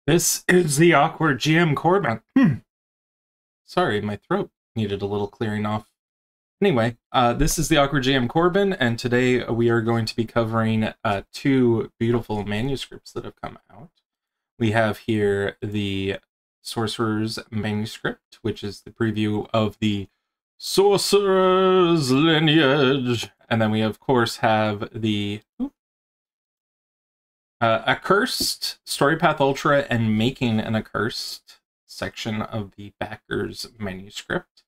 This is the awkward GM Corbin. Sorry, my throat needed a little clearing off. Anyway, this is the awkward GM Corbin, and today we are going to be covering two beautiful manuscripts that have come out. We have here the Sorcerer's Manuscript, which is the preview of the Sorcerer's Lineage, and then we of course have the Accursed, Storypath Ultra, and Making an Accursed section of the Backer's Manuscript.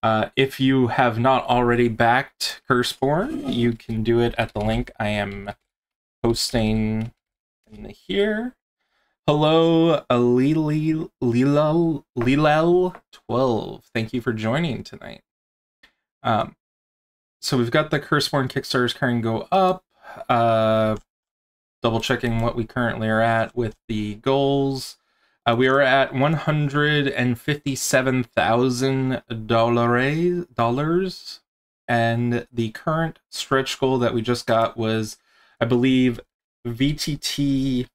If you have not already backed Curseborne, you can do it at the link I am posting in here. Hello, Lilel12. Thank you for joining tonight. So we've got the Curseborne Kickstarters currently go up. Double checking what we currently are at with the goals. We are at $157,000, and the current stretch goal that we just got was, I believe, VTT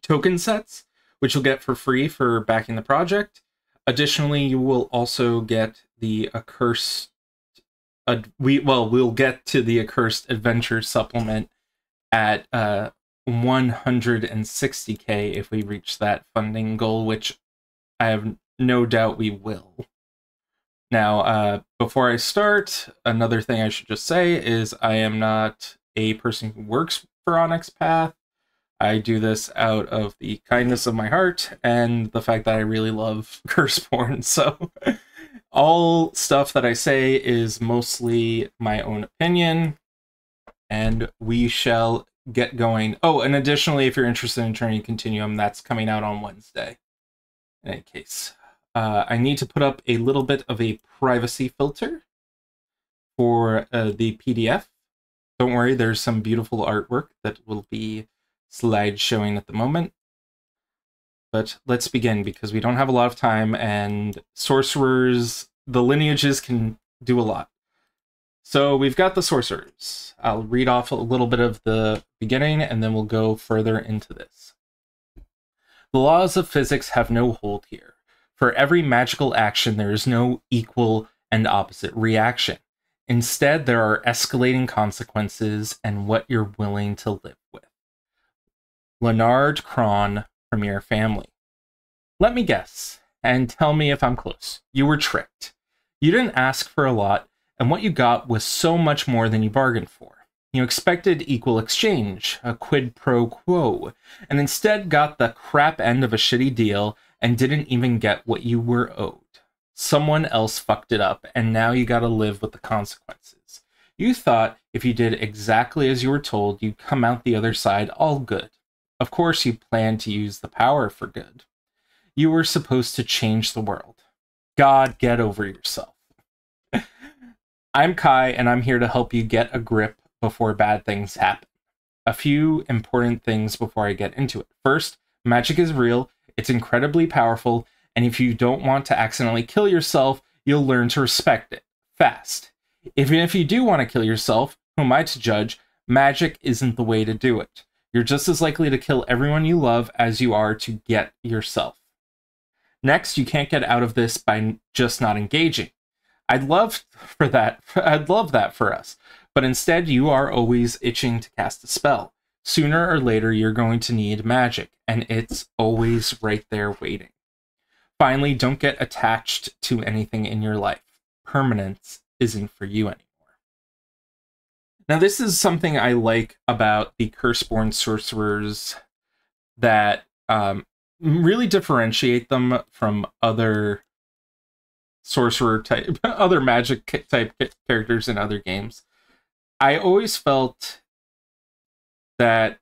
token sets, which you'll get for free for backing the project. Additionally, you will also get the Accursed. We'll get to the Accursed Adventure supplement at 160K if we reach that funding goal, which I have no doubt we will. Now, before I start, another thing I should just say is I am not a person who works for Onyx Path. I do this out of the kindness of my heart and the fact that I really love Curseborne, so all stuff that I say is mostly my own opinion, and we shall get going. Oh, and additionally, if you're interested in Turning Continuum, that's coming out on Wednesday. In any case, I need to put up a little bit of a privacy filter for the PDF. Don't worry, there's some beautiful artwork that will be slide showing at the moment. But let's begin, because we don't have a lot of time, and sorcerers, the lineages can do a lot. So we've got the sorcerers. I'll read off a little bit of the beginning, and then we'll go further into this. The laws of physics have no hold here. For every magical action, there is no equal and opposite reaction. Instead, there are escalating consequences and what you're willing to live with. Leonard Cron, Premier Family. Let me guess, and tell me if I'm close. You were tricked. You didn't ask for a lot, and what you got was so much more than you bargained for. You expected equal exchange, a quid pro quo, and instead got the crap end of a shitty deal and didn't even get what you were owed. Someone else fucked it up, and now you gotta live with the consequences. You thought if you did exactly as you were told, you'd come out the other side all good. Of course, you planned to use the power for good. You were supposed to change the world. God, get over yourself. I'm Kai, and I'm here to help you get a grip before bad things happen. A few important things before I get into it. First, magic is real, it's incredibly powerful, and if you don't want to accidentally kill yourself, you'll learn to respect it. Fast. Even if you do want to kill yourself, who am I to judge, magic isn't the way to do it. You're just as likely to kill everyone you love as you are to get yourself. Next, you can't get out of this by just not engaging. I'd love that for us, but instead you are always itching to cast a spell. Sooner or later you're going to need magic, and it's always right there waiting. Finally, don't get attached to anything in your life. Permanence isn't for you anymore. Now, this is something I like about the Curseborne sorcerers that really differentiate them from other sorcerer type, other magic type characters in other games. I always felt that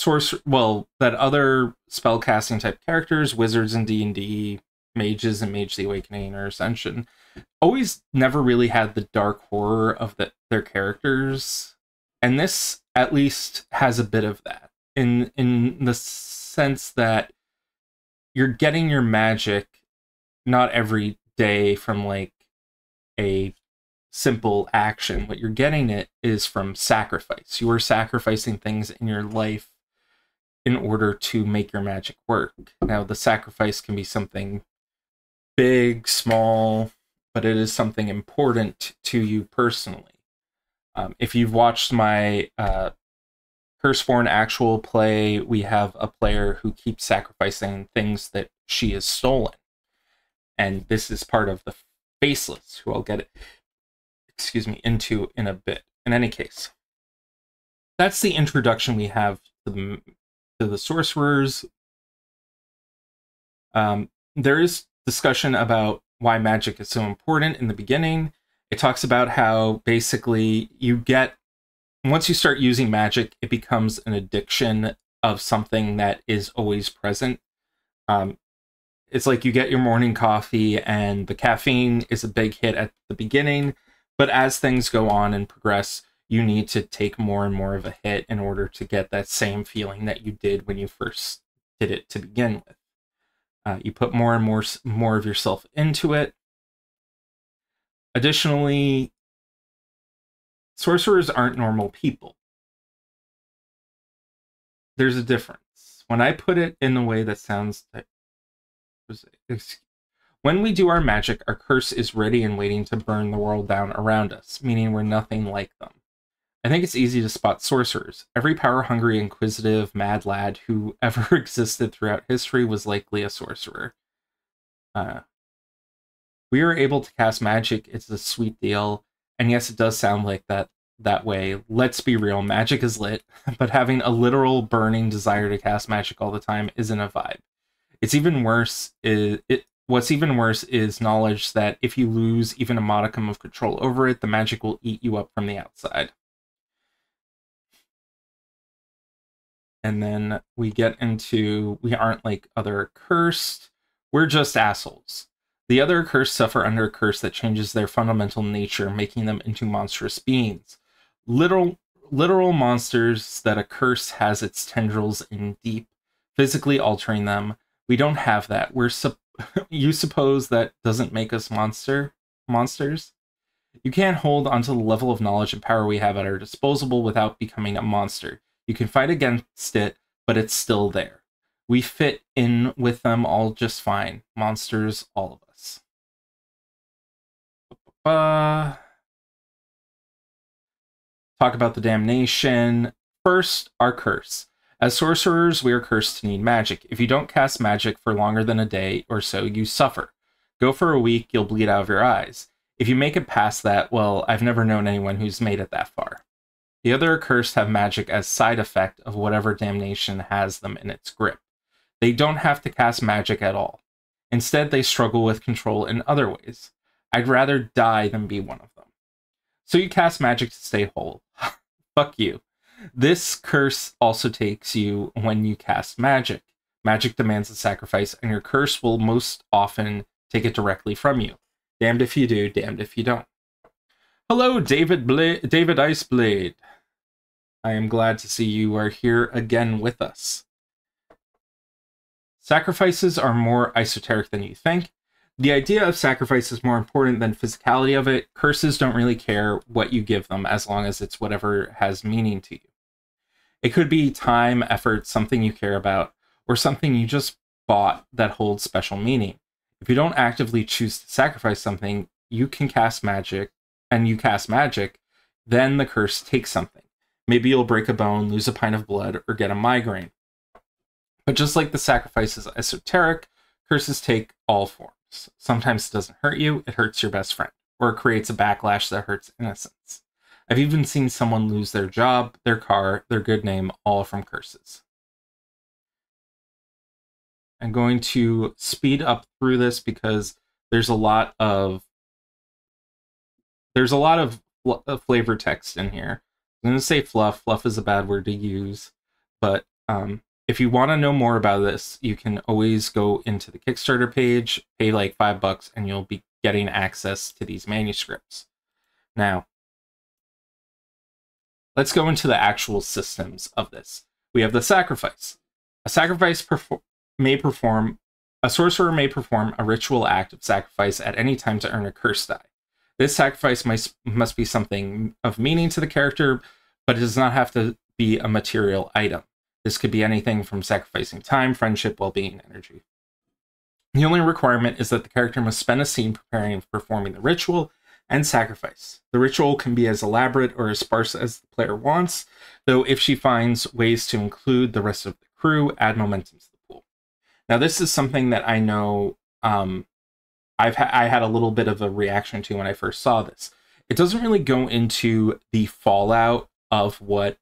that other spellcasting type characters, wizards in D&D, mages in Mage the Awakening or Ascension, always never really had the dark horror of their characters, and this at least has a bit of that in the sense that you're getting your magic not every day from like a simple action. What you're getting it is from sacrifice. You are sacrificing things in your life in order to make your magic work. Now, the sacrifice can be something big, small, but it is something important to you personally. If you've watched my Curseborne actual play, we have a player who keeps sacrificing things that she has stolen. And this is part of the Faceless, who I'll get into in a bit. In any case, that's the introduction we have to the sorcerers. There is discussion about why magic is so important in the beginning. It talks about how basically once you start using magic, it becomes an addiction of something that is always present. It's like you get your morning coffee and the caffeine is a big hit at the beginning, but as things go on and progress, you need to take more and more of a hit in order to get that same feeling that you did when you first did it to begin with. You put more and more of yourself into it. Additionally, sorcerers aren't normal people. There's a difference. When I put it in a way that sounds like, when we do our magic, our curse is ready and waiting to burn the world down around us, meaning we're nothing like them. I think it's easy to spot sorcerers. Every power-hungry, inquisitive, mad lad who ever existed throughout history was likely a sorcerer. We are able to cast magic. It's a sweet deal. And yes, it does sound like that way. Let's be real, magic is lit, but having a literal burning desire to cast magic all the time isn't a vibe. What's even worse is knowledge that if you lose even a modicum of control over it, the magic will eat you up from the outside. And then we get into, we aren't like other accursed, we're just assholes. The other accursed suffer under a curse that changes their fundamental nature, making them into monstrous beings. Literal monsters that a curse has its tendrils in deep, physically altering them. We don't have that. You suppose that doesn't make us monsters? You can't hold onto the level of knowledge and power we have at our disposal without becoming a monster. You can fight against it, but it's still there. We fit in with them all just fine. Monsters, all of us. Talk about the damnation. First, our curse. As sorcerers, we are cursed to need magic. If you don't cast magic for longer than a day or so, you suffer. Go for a week, you'll bleed out of your eyes. If you make it past that, well, I've never known anyone who's made it that far. The other accursed have magic as side effect of whatever damnation has them in its grip. They don't have to cast magic at all. Instead, they struggle with control in other ways. I'd rather die than be one of them. So you cast magic to stay whole. Fuck you. This curse also takes you when you cast magic. Magic demands a sacrifice, and your curse will most often take it directly from you. Damned if you do, damned if you don't. Hello, David Iceblade. I am glad to see you are here again with us. Sacrifices are more esoteric than you think. The idea of sacrifice is more important than physicality of it. Curses don't really care what you give them as long as it's whatever has meaning to you. It could be time, effort, something you care about, or something you just bought that holds special meaning. If you don't actively choose to sacrifice something, you can cast magic, and you cast magic, then the curse takes something. Maybe you'll break a bone, lose a pint of blood, or get a migraine. But just like the sacrifice is esoteric, curses take all forms. Sometimes it doesn't hurt you, it hurts your best friend, or it creates a backlash that hurts innocence. I've even seen someone lose their job, their car, their good name, all from curses. I'm going to speed up through this because there's a lot of flavor text in here. I'm going to say fluff. Fluff is a bad word to use, but if you want to know more about this, you can always go into the Kickstarter page, pay like $5, and you'll be getting access to these manuscripts. Now, let's go into the actual systems of this. We have the sacrifice. A sorcerer may perform a ritual act of sacrifice at any time to earn a curse die. This sacrifice must be something of meaning to the character, but it does not have to be a material item. This could be anything from sacrificing time, friendship, well-being, energy. The only requirement is that the character must spend a scene preparing and performing the ritual and sacrifice. The ritual can be as elaborate or as sparse as the player wants, though if she finds ways to include the rest of the crew, add momentum to the pool. Now, this is something that I know I had a little bit of a reaction to when I first saw this. It doesn't really go into the fallout of what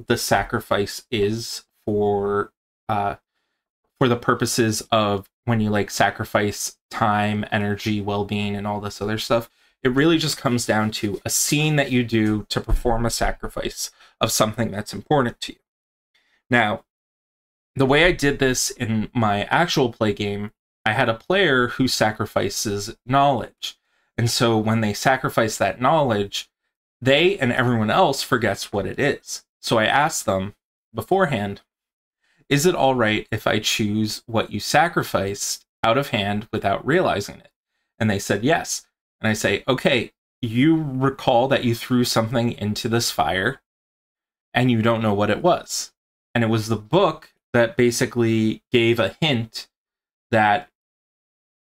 the sacrifice is for the purposes of when you like sacrifice time, energy, well-being, and all this other stuff. It really just comes down to a scene that you do to perform a sacrifice of something that's important to you. Now, the way I did this in my actual play game, I had a player who sacrifices knowledge. And so when they sacrifice that knowledge, they and everyone else forgets what it is. So I asked them beforehand, is it all right if I choose what you sacrificed out of hand without realizing it? And they said yes. And I say, okay, you recall that you threw something into this fire and you don't know what it was. And it was the book that basically gave a hint that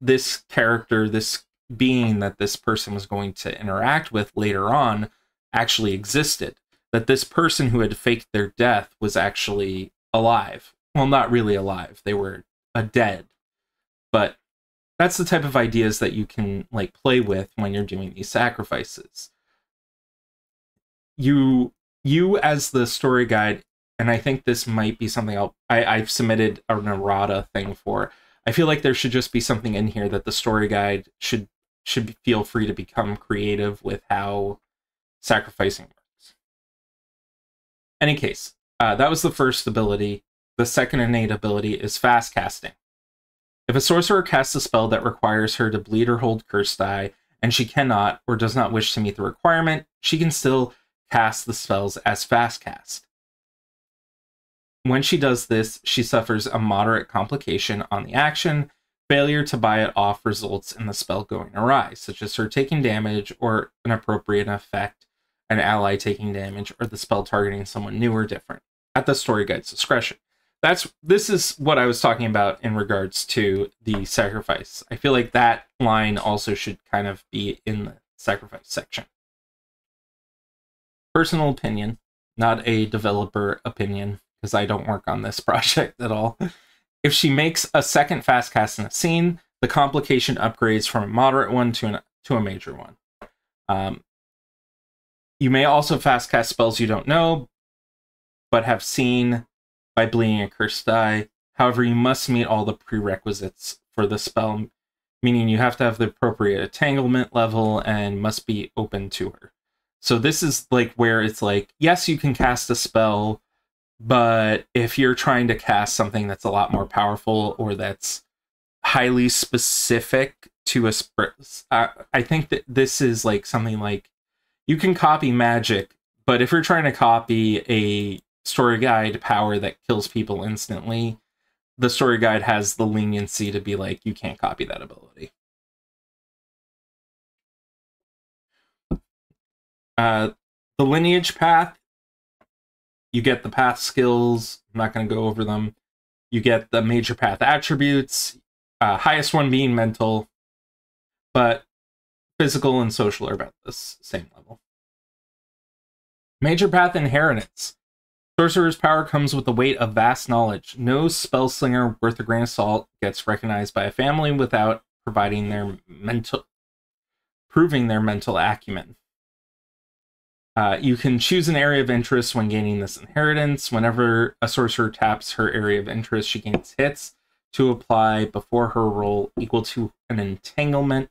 this character, this being that this person was going to interact with later on actually existed. That this person who had faked their death was actually alive. Well, not really alive. They were dead. But that's the type of ideas that you can like play with when you're doing these sacrifices. You as the story guide, and I think this might be something I've submitted an errata thing for. I feel like there should just be something in here that the story guide should feel free to become creative with how sacrificing works. Any case, that was the first ability. The second innate ability is fast casting. If a sorcerer casts a spell that requires her to bleed or hold curse die, and she cannot or does not wish to meet the requirement, she can still cast the spells as fast cast. When she does this, she suffers a moderate complication on the action. Failure to buy it off results in the spell going awry, such as her taking damage or an appropriate effect, an ally taking damage, or the spell targeting someone new or different, at the story guide's discretion. This is what I was talking about in regards to the sacrifice. I feel like that line also should kind of be in the sacrifice section. Personal opinion, not a developer opinion, because I don't work on this project at all. If she makes a second fast cast in a scene, the complication upgrades from a moderate one to a major one. You may also fast cast spells you don't know, but have seen by bleeding a cursed die. However, you must meet all the prerequisites for the spell, meaning you have to have the appropriate entanglement level and must be open to her. So this is like where it's like, yes, you can cast a spell, but if you're trying to cast something that's a lot more powerful or that's highly specific to a I think that this is like something like you can copy magic, but if you're trying to copy a story guide power that kills people instantly, the story guide has the leniency to be like, you can't copy that ability. The lineage path, you get the path skills. I'm not going to go over them. You get the major path attributes, highest one being mental, but physical and social are about the same level. Major path inheritance. Sorcerer's power comes with the weight of vast knowledge. No spellslinger worth a grain of salt gets recognized by a family without proving their mental acumen. You can choose an area of interest when gaining this inheritance. Whenever a sorcerer taps her area of interest, she gains hits to apply before her roll equal to an entanglement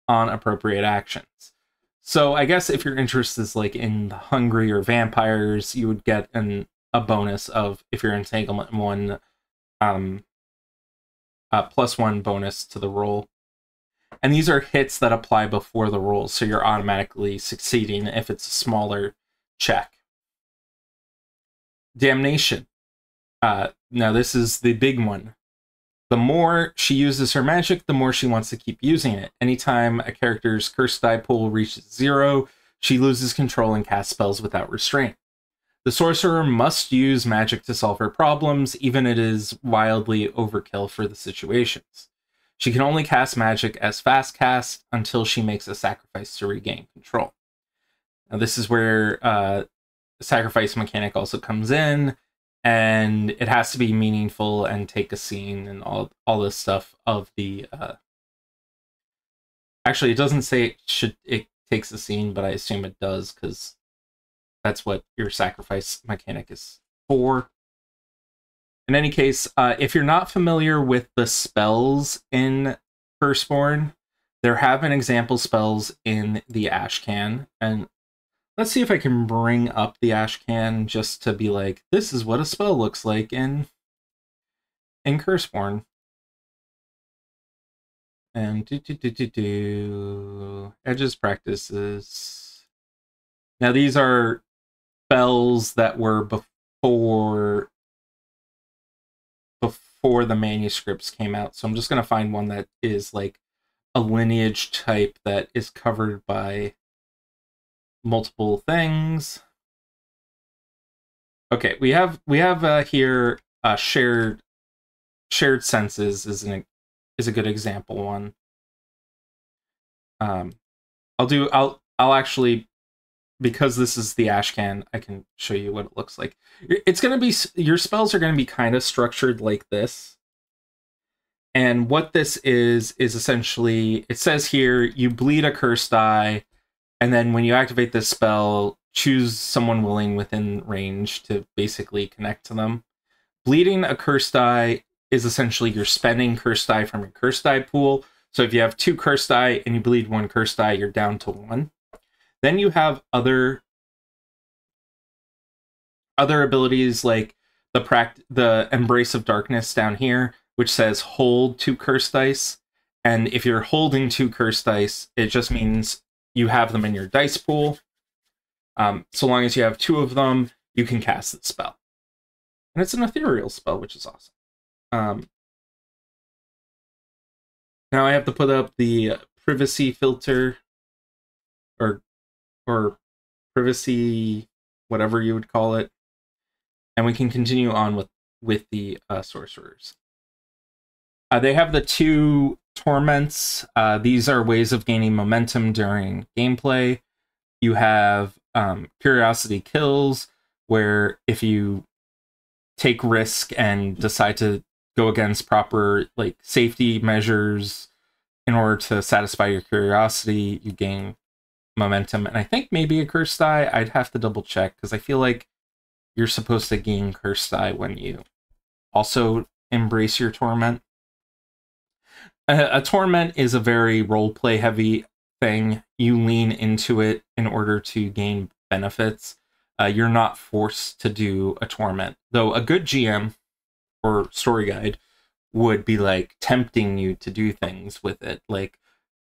on appropriate actions. So I guess if your interest is like in the hungry or vampires, you would get a bonus of, if your entanglement one, +1 bonus to the roll. And these are hits that apply before the roll, so you're automatically succeeding if it's a smaller check. Damnation. Now this is the big one. The more she uses her magic, the more she wants to keep using it. Anytime a character's curse die pool reaches 0, she loses control and casts spells without restraint. The sorcerer must use magic to solve her problems, even if it is wildly overkill for the situations. She can only cast magic as fast cast until she makes a sacrifice to regain control. Now, this is where the sacrifice mechanic also comes in, and it has to be meaningful and take a scene and all this stuff of the. Actually, it doesn't say it takes a scene, but I assume it does because that's what your sacrifice mechanic is for. In any case, if you're not familiar with the spells in Curseborne, there have been example spells in the Ashcan, and let's see if I can bring up the Ashcan just to be like, this is what a spell looks like in Curseborne. And edges practices. Now these are spells that were before the manuscripts came out. So I'm just gonna find one that is like a lineage type that is covered by multiple things. Okay, we have here shared senses is a good example one. I'll actually, because this is the Ashcan, I can show you what it looks like. It's going to be, your spells are going to be kind of structured like this. And what this is essentially, it says here, you bleed a curse die, and then when you activate this spell, choose someone willing within range to basically connect to them. Bleeding a curse die is essentially you're spending curse die from your curse die pool. So if you have 2 curse die and you bleed 1 curse die, you're down to 1. Then you have other abilities like the Embrace of Darkness down here, which says hold 2 curse dice. And if you're holding 2 curse dice, it just means you have them in your dice pool. So long as you have 2 of them, you can cast the spell. And it's an ethereal spell, which is awesome. Now I have to put up the privacy filter, or privacy, whatever you would call it, and we can continue on with the sorcerers. They have the 2 torments. These are ways of gaining momentum during gameplay. You have curiosity kills, where if you take risk and decide to go against proper like safety measures in order to satisfy your curiosity, you gain momentum. And I think maybe a curse die. I'd have to double check because I feel like you're supposed to gain curse die when you also embrace your torment. A torment is a very roleplay heavy thing. You lean into it in order to gain benefits. You're not forced to do a torment, though a good GM or story guide would be like tempting you to do things with it, like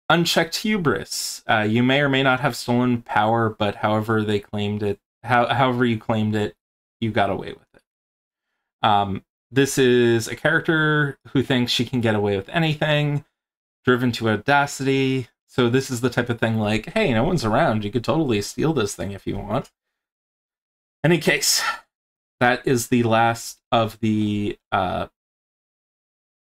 unchecked hubris. You may or may not have stolen power, but however they claimed it, however you claimed it, you got away with it. This is a character who thinks she can get away with anything, driven to audacity. So this is the type of thing like, hey, no one's around. You could totally steal this thing if you want. Any case, that is the last of the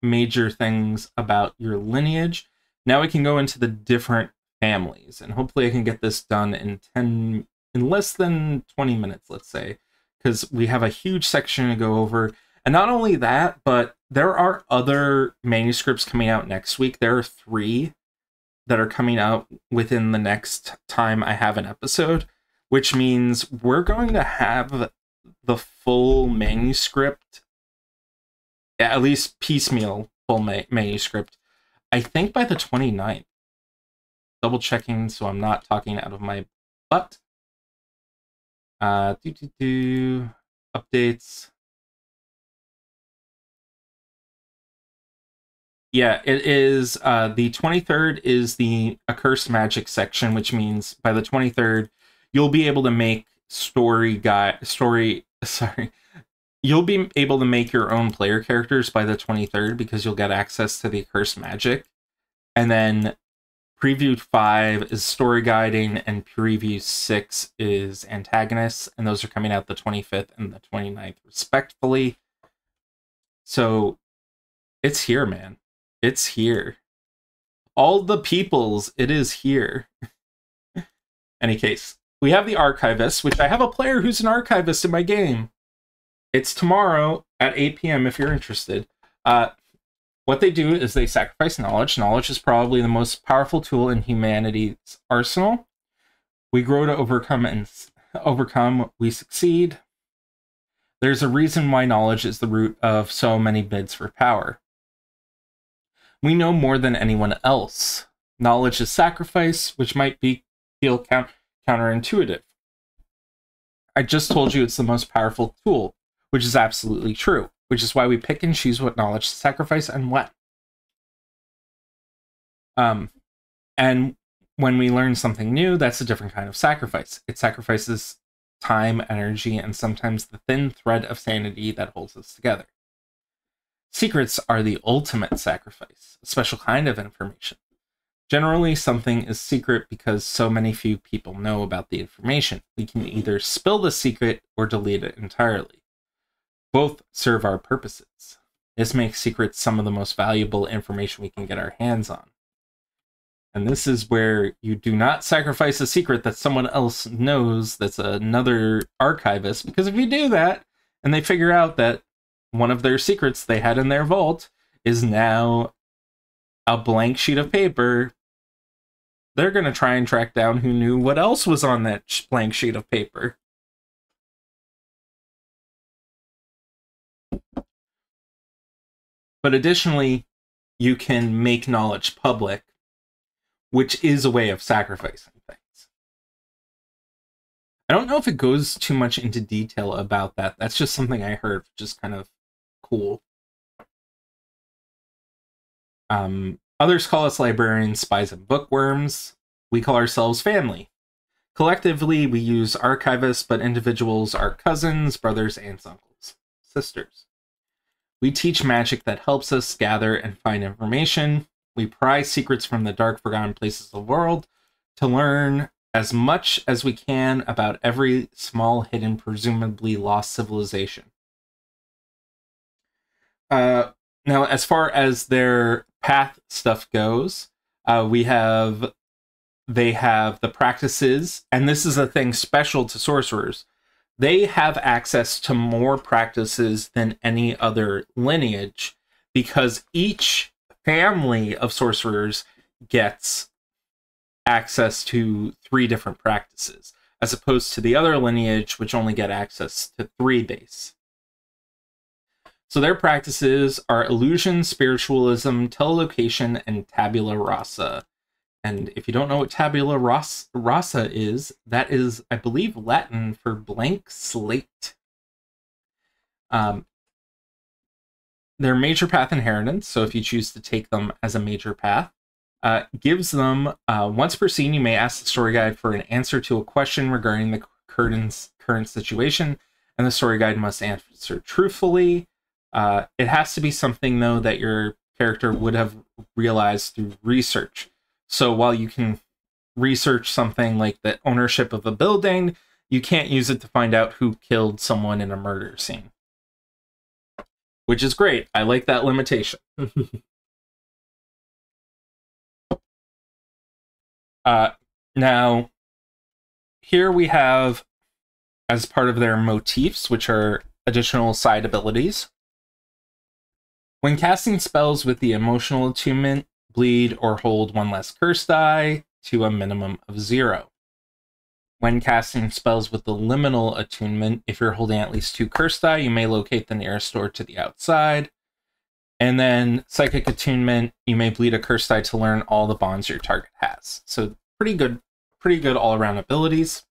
major things about your lineage. Now we can go into the different families, and hopefully I can get this done in less than 20 minutes, let's say, because we have a huge section to go over. And not only that, but there are other manuscripts coming out next week. There are 3 that are coming out within the next time I have an episode, which means we're going to have the full manuscript, at least piecemeal full manuscript, I think by the 29th. Double checking so I'm not talking out of my butt. Updates. Yeah, it is the 23rd is the Accursed Magic section, which means by the 23rd you'll be able to make you'll be able to make your own player characters by the 23rd because you'll get access to the Accursed Magic. And then Preview 5 is story guiding, and Preview 6 is antagonists, and those are coming out the 25th and the 29th, respectively. So, it's here, man. It's here. All the peoples, it is here. Any case, we have the Archivist, which I have a player who's an Archivist in my game. It's tomorrow at 8 p.m. if you're interested. What they do is they sacrifice knowledge. Knowledge is probably the most powerful tool in humanity's arsenal. We grow to overcome, we succeed. There's a reason why knowledge is the root of so many bids for power. We know more than anyone else. Knowledge is sacrifice, which might feel counterintuitive. I just told you it's the most powerful tool, which is absolutely true, which is why we pick and choose what knowledge to sacrifice and when. And when we learn something new, that's a different kind of sacrifice. It sacrifices time, energy, and sometimes the thin thread of sanity that holds us together. Secrets are the ultimate sacrifice, a special kind of information. Generally, something is secret because so many few people know about the information. We can either spill the secret or delete it entirely. Both serve our purposes. This makes secrets some of the most valuable information we can get our hands on. And this is where you do not sacrifice a secret that someone else knows that's another archivist, because if you do that, and they figure out that one of their secrets they had in their vault is now a blank sheet of paper, they're going to try and track down who knew what else was on that blank sheet of paper. But additionally, you can make knowledge public, which is a way of sacrificing things. I don't know if it goes too much into detail about that. That's just something I heard, just kind of cool. Others call us librarians, spies, and bookworms. We call ourselves family. Collectively, we use archivists, but individuals are cousins, brothers, aunts, uncles, sisters. We teach magic that helps us gather and find information. We pry secrets from the dark, forgotten places of the world to learn as much as we can about every small, hidden, presumably lost civilization. Now, as far as their path stuff goes, they have the practices, and this is a thing special to sorcerers. They have access to more practices than any other lineage, because each family of sorcerers gets access to 3 different practices, as opposed to the other lineage, which only get access to 3 base. So their practices are illusion, spiritualism, telelocation, and tabula rasa. And if you don't know what tabula rasa is, that is, I believe, Latin for blank slate. They're major path inheritance, so if you choose to take them as a major path, gives them, once per scene, you may ask the story guide for an answer to a question regarding the current situation, and the story guide must answer truthfully. It has to be something, though, that your character would have realized through research. So while you can research something like the ownership of a building, you can't use it to find out who killed someone in a murder scene. Which is great. I like that limitation. Now, here we have, as part of their motifs, which are additional side abilities. When casting spells with the emotional attunement, bleed or hold 1 less curse die to a minimum of 0. When casting spells with the liminal attunement, if you're holding at least 2 curse die, you may locate the nearest door to the outside. And then psychic attunement, you may bleed a curse die to learn all the bonds your target has. So pretty good all-around abilities.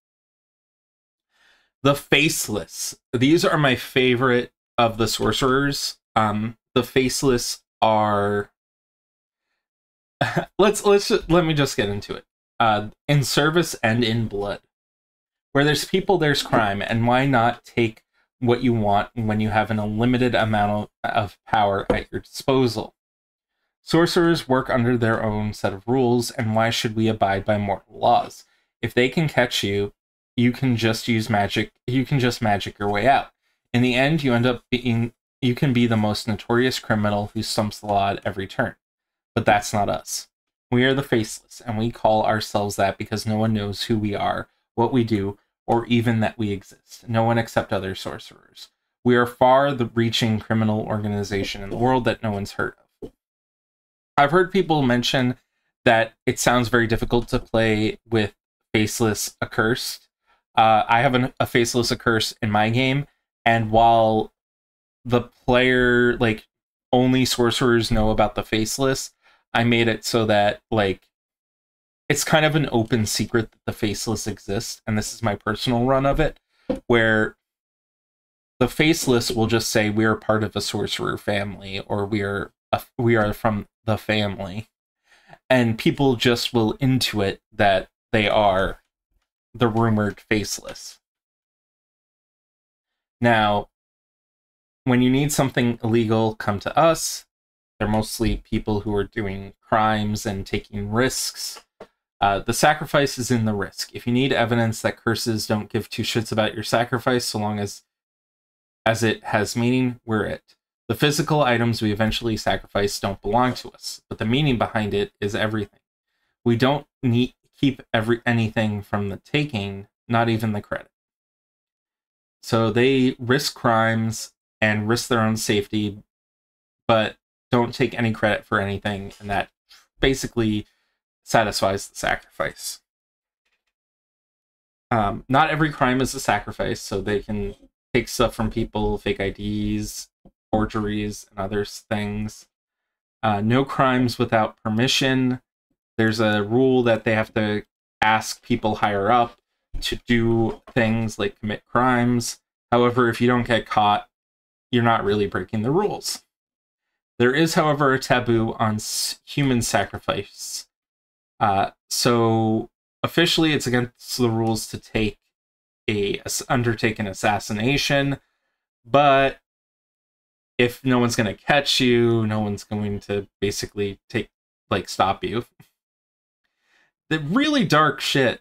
The Faceless. These are my favorite of the sorcerers. The Faceless are... let me just get into it. In service and in blood. Where there's people, there's crime, and why not take what you want when you have an unlimited amount of power at your disposal? Sorcerers work under their own set of rules, and why should we abide by mortal laws? If they can catch you, you can just use magic. You can just magic your way out. In the end, you can be the most notorious criminal who stumps the law at every turn. But that's not us. We are the Faceless, and we call ourselves that because no one knows who we are, what we do, or even that we exist. No one except other sorcerers. We are far the reaching criminal organization in the world that no one's heard of. I've heard people mention that it sounds very difficult to play with Faceless Accursed. I have a Faceless Accursed in my game, and while the player, like, only sorcerers know about the Faceless, I made it so that, like, it's kind of an open secret that the Faceless exist, and this is my personal run of it, where the Faceless will just say we are part of a sorcerer family, or we are from the family, and people just will intuit that they are the rumored Faceless. Now, when you need something illegal, come to us. They're mostly people who are doing crimes and taking risks. The sacrifice is in the risk. If you need evidence that curses don't give two shits about your sacrifice, so long as it has meaning, we're it. The physical items we eventually sacrifice don't belong to us, but the meaning behind it is everything. We don't keep anything from the taking, not even the credit. So they risk crimes and risk their own safety, but don't take any credit for anything, and that basically satisfies the sacrifice. Not every crime is a sacrifice, so they can take stuff from people, fake IDs, forgeries, and other things. No crimes without permission. There's a rule that they have to ask people higher up to do things like commit crimes. However, if you don't get caught, you're not really breaking the rules. There is, however, a taboo on human sacrifice. So officially, it's against the rules to undertake an assassination, but if no one's going to catch you, no one's going to basically stop you. The really dark shit.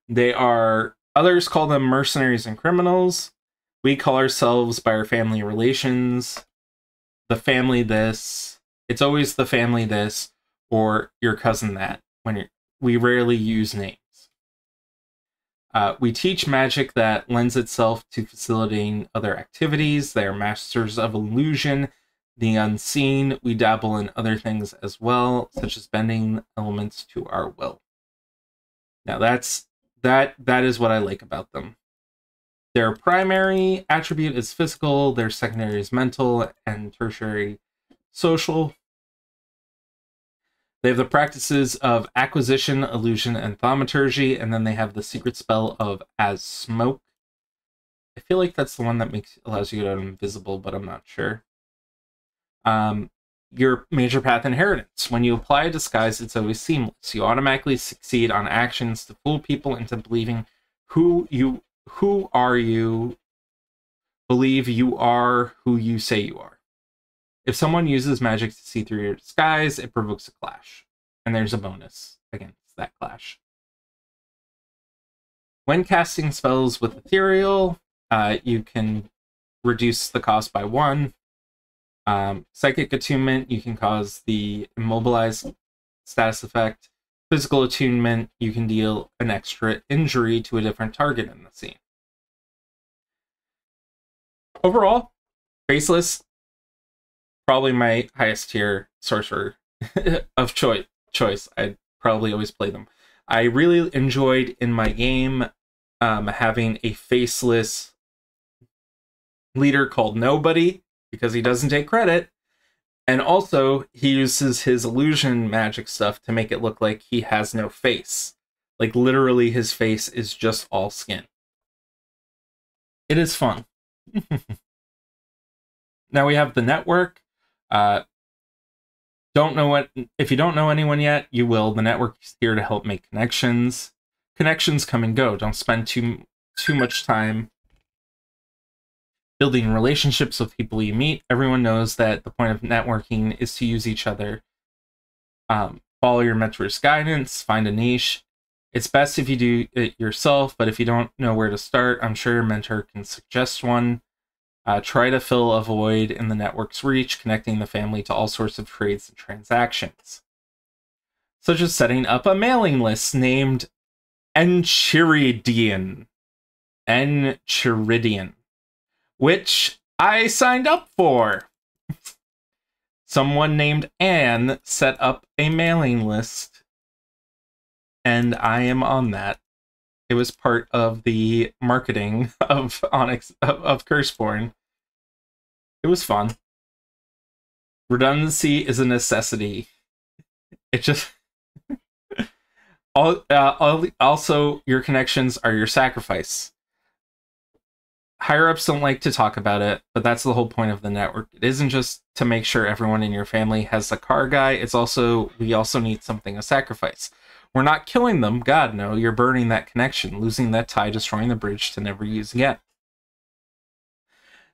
Others call them mercenaries and criminals. We call ourselves by our family relations. The family this. It's always the family this, or your cousin that. We rarely use names. We teach magic that lends itself to facilitating other activities. They are masters of illusion, the unseen. We dabble in other things as well, such as bending elements to our will. Now that is what I like about them. Their primary attribute is physical, their secondary is mental, and tertiary social. They have the practices of acquisition, illusion, and thaumaturgy, and then they have the secret spell of As Smoke. I feel like that's the one that allows you to go invisible, but I'm not sure. Your major path inheritance. When you apply a disguise, it's always seamless. You automatically succeed on actions to fool people into believing who are you, believe you are who you say you are. If someone uses magic to see through your disguise, it provokes a clash. And there's a bonus against that clash. When casting spells with Ethereal, you can reduce the cost by 1. Psychic Attunement, you can cause the Immobilize status effect. Physical Attunement, you can deal an extra injury to a different target in the scene. Overall, Faceless, probably my highest tier sorcerer of choice. I'd probably always play them. I really enjoyed in my game having a Faceless leader called Nobody, because he doesn't take credit. And also, he uses his illusion magic stuff to make it look like he has no face. Like, literally, his face is just all skin. It is fun. Now we have the network. If you don't know anyone yet, you will. The network is here to help make connections. Connections come and go. Don't spend too much time building relationships with people you meet. Everyone knows that the point of networking is to use each other. Follow your mentor's guidance, find a niche. It's best if you do it yourself, but if you don't know where to start, I'm sure your mentor can suggest one. Try to fill a void in the network's reach, connecting the family to all sorts of trades and transactions, such as setting up a mailing list named Enchiridion, which I signed up for. Someone named Anne set up a mailing list, and I am on that. It was part of the marketing of Curseborne. It was fun. Redundancy is a necessity. It just also, your connections are your sacrifice. Higher-ups don't like to talk about it, but that's the whole point of the network. It isn't just to make sure everyone in your family has a car guy. It's also, we also need something to sacrifice. We're not killing them. God, no. You're burning that connection, losing that tie, destroying the bridge to never use again.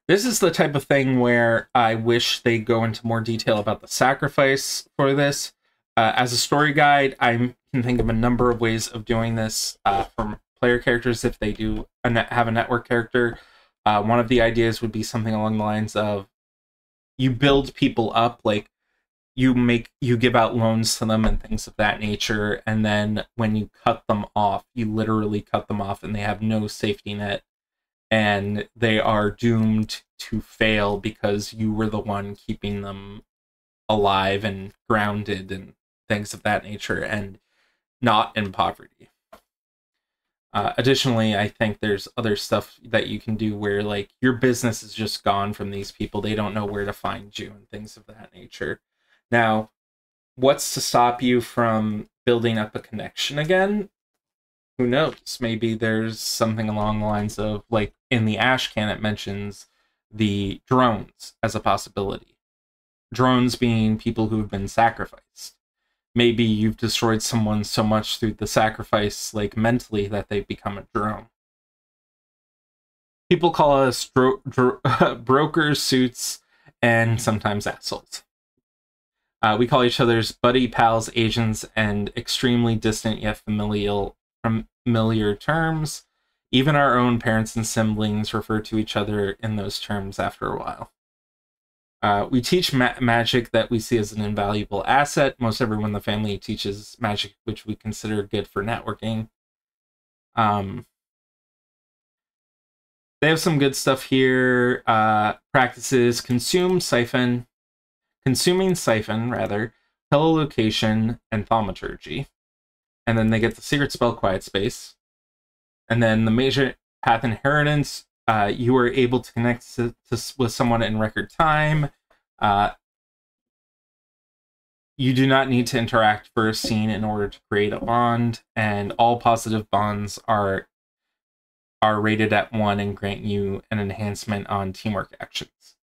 This is the type of thing where I wish they go into more detail about the sacrifice for this. As a story guide, I can think of a number of ways of doing this from player characters if they do have a network character. One of the ideas would be something along the lines of you build people up, like you give out loans to them and things of that nature, and then when you cut them off, you literally cut them off and they have no safety net and they are doomed to fail because you were the one keeping them alive and grounded and things of that nature and not in poverty. Additionally, I think there's other stuff that you can do where, like, your business is just gone from these people. They don't know where to find you and things of that nature. Now, what's to stop you from building up a connection again? Who knows? Maybe there's something along the lines of, like, in the Ash can, it mentions the drones as a possibility. Drones being people who have been sacrificed. Maybe you've destroyed someone so much through the sacrifice, like mentally, that they become a drone. People call us brokers, suits, and sometimes assholes. We call each other's buddy, pals, agents, and extremely distant yet familiar terms. Even our own parents and siblings refer to each other in those terms after a while. We teach magic that we see as an invaluable asset. Most everyone in the family teaches magic, which we consider good for networking. They have some good stuff here. Practices consuming siphon, telelocation, and thaumaturgy. And then they get the secret spell Quiet Space. And then the major path inheritance. You are able to connect with someone in record time. You do not need to interact for a scene in order to create a bond, and all positive bonds are rated at 1 and grant you an enhancement on teamwork actions.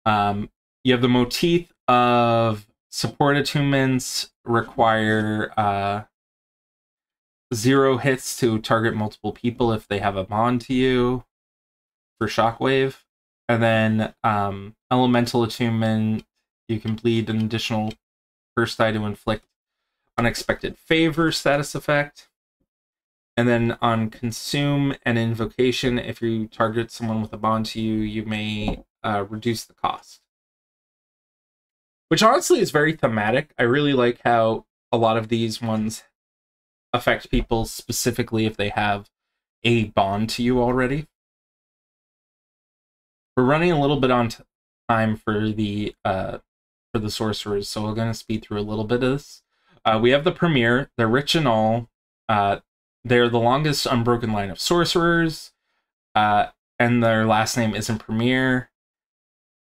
You have the motif of support attunements require 0 hits to target multiple people if they have a bond to you for Shockwave. And then elemental attunement, you can bleed an additional first die to inflict unexpected favor status effect. And then on consume and invocation, if you target someone with a bond to you, you may reduce the cost. Which honestly is very thematic. I really like how a lot of these ones affect people specifically if they have a bond to you already. We're running a little bit on time for the sorcerers, so we're going to speed through a little bit of this. We have the Premier. They're rich and all. They're the longest unbroken line of sorcerers, and their last name isn't Premier.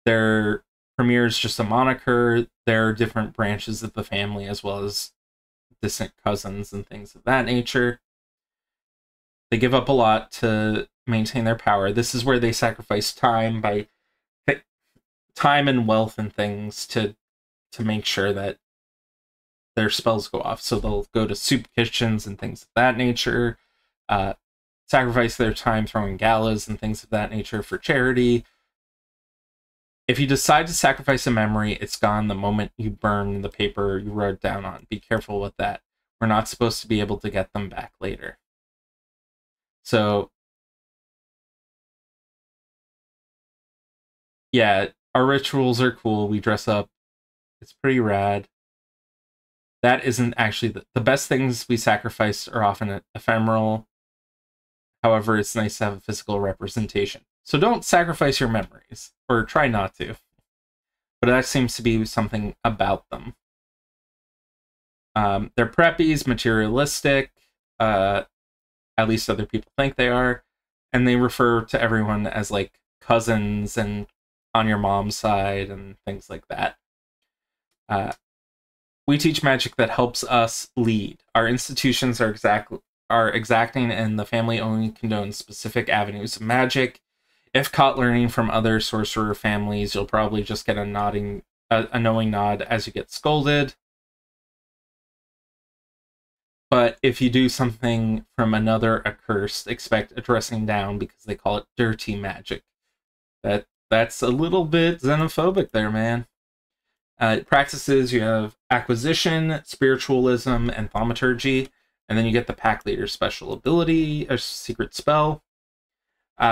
Their Premier is just a moniker. There are different branches of the family as well as distant cousins and things of that nature. They give up a lot to maintain their power. This is where they sacrifice time and wealth and things to make sure that their spells go off. So they'll go to soup kitchens and things of that nature. sacrifice their time throwing galas and things of that nature for charity. If you decide to sacrifice a memory, it's gone the moment you burn the paper you wrote down on. Be careful with that. We're not supposed to be able to get them back later. So, yeah, our rituals are cool. We dress up. It's pretty rad. That isn't actually the best things we sacrifice are often ephemeral. However, it's nice to have a physical representation. So don't sacrifice your memories, or try not to. But that seems to be something about them. They're preppies, materialistic, at least other people think they are, and they refer to everyone as like cousins and on your mom's side and things like that. We teach magic that helps us lead. Our institutions are exacting, and the family only condones specific avenues of magic. If caught learning from other sorcerer families, you'll probably just get a knowing nod as you get scolded. But if you do something from another accursed, expect a dressing down because they call it dirty magic. That's a little bit xenophobic there, man. Practices, you have acquisition, spiritualism, and thaumaturgy, and then you get the pack leader special ability, a secret spell.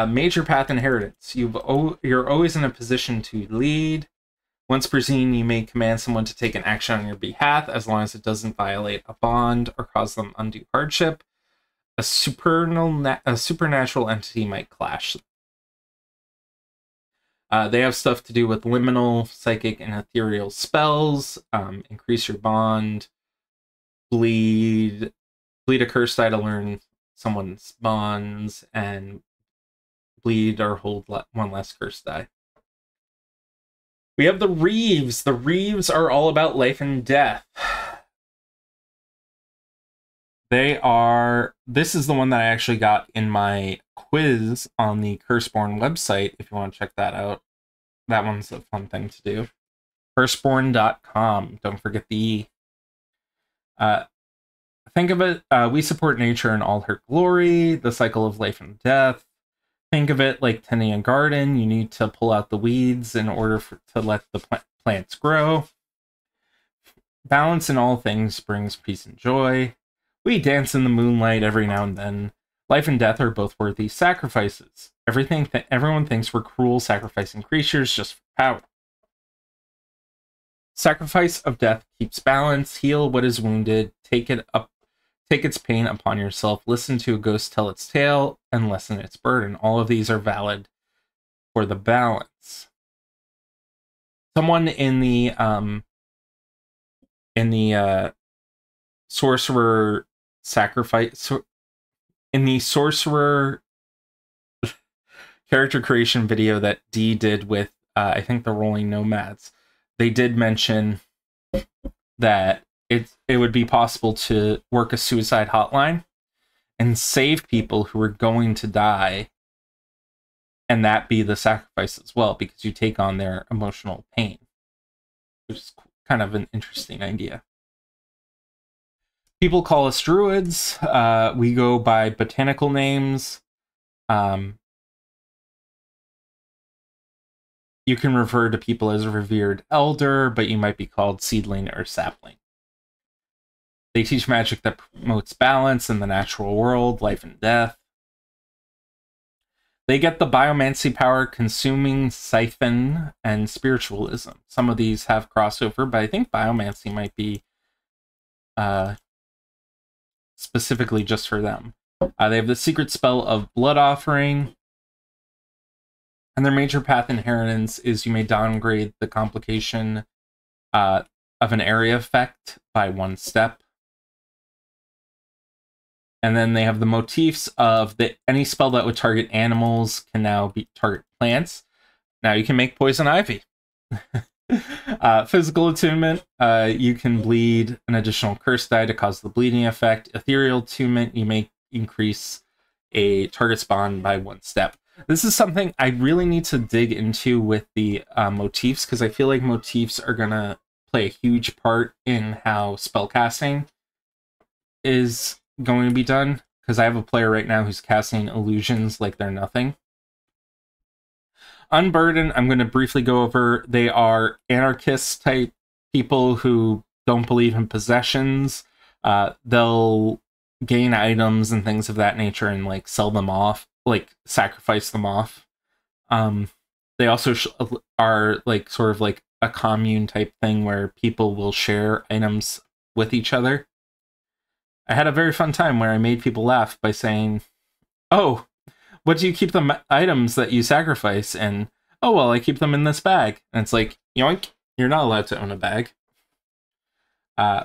Major path inheritance. You're always in a position to lead. Once per scene, you may command someone to take an action on your behalf as long as it doesn't violate a bond or cause them undue hardship. A supernatural entity might clash. They have stuff to do with liminal, psychic, and ethereal spells. Increase your bond. Bleed a curse die to learn someone's bonds, and bleed or hold one less curse die. We have the Reeves. The Reeves are all about life and death. This is the one that I actually got in my quiz on the Curseborne website, if you want to check that out. That one's a fun thing to do. Curseborne.com. Don't forget the E. Think of it, we support nature in all her glory, the cycle of life and death. Think of it like tending a garden. You need to pull out the weeds in order to let the plants grow. Balance in all things brings peace and joy. We dance in the moonlight every now and then. Life and death are both worthy sacrifices. Everyone thinks we're cruel, sacrificing creatures just for power. Sacrifice of death keeps balance. Heal what is wounded. Take its pain upon yourself. Listen to a ghost tell its tale and lessen its burden. All of these are valid for the balance. Someone in the sorcerer sacrifice, in the sorcerer character creation video that Dee did with I think the Rolling Nomads, they did mention that it would be possible to work a suicide hotline and save people who are going to die, and that be the sacrifice as well, because you take on their emotional pain, which is kind of an interesting idea. People call us druids. We go by botanical names. You can refer to people as a revered elder, but you might be called seedling or sapling. They teach magic that promotes balance in the natural world, life and death. They get the biomancy power, consuming siphon, and spiritualism. Some of these have crossover, but I think biomancy might be specifically just for them. They have the secret spell of blood offering. And their major path inheritance is you may downgrade the complication of an area effect by 1 step. And then they have the motifs of any spell that would target animals can now target plants. Now you can make poison ivy. Physical attunement, you can bleed an additional curse die to cause the bleeding effect. Ethereal attunement, you may increase a target's bond by 1 step. This is something I really need to dig into with the motifs, because I feel like motifs are going to play a huge part in how spellcasting is going to be done. because I have a player right now who's casting illusions like they're nothing. Unburden, I'm going to briefly go over. They are anarchist type people who don't believe in possessions. They'll gain items and things of that nature and like sell them off, like sacrifice them off. They also are like sort of like a commune type thing where people will share items with each other. I had a very fun time where I made people laugh by saying, "Oh, what do you keep the items that you sacrifice?" And, "Oh, well, I keep them in this bag." And it's like, yoink, you're not allowed to own a bag.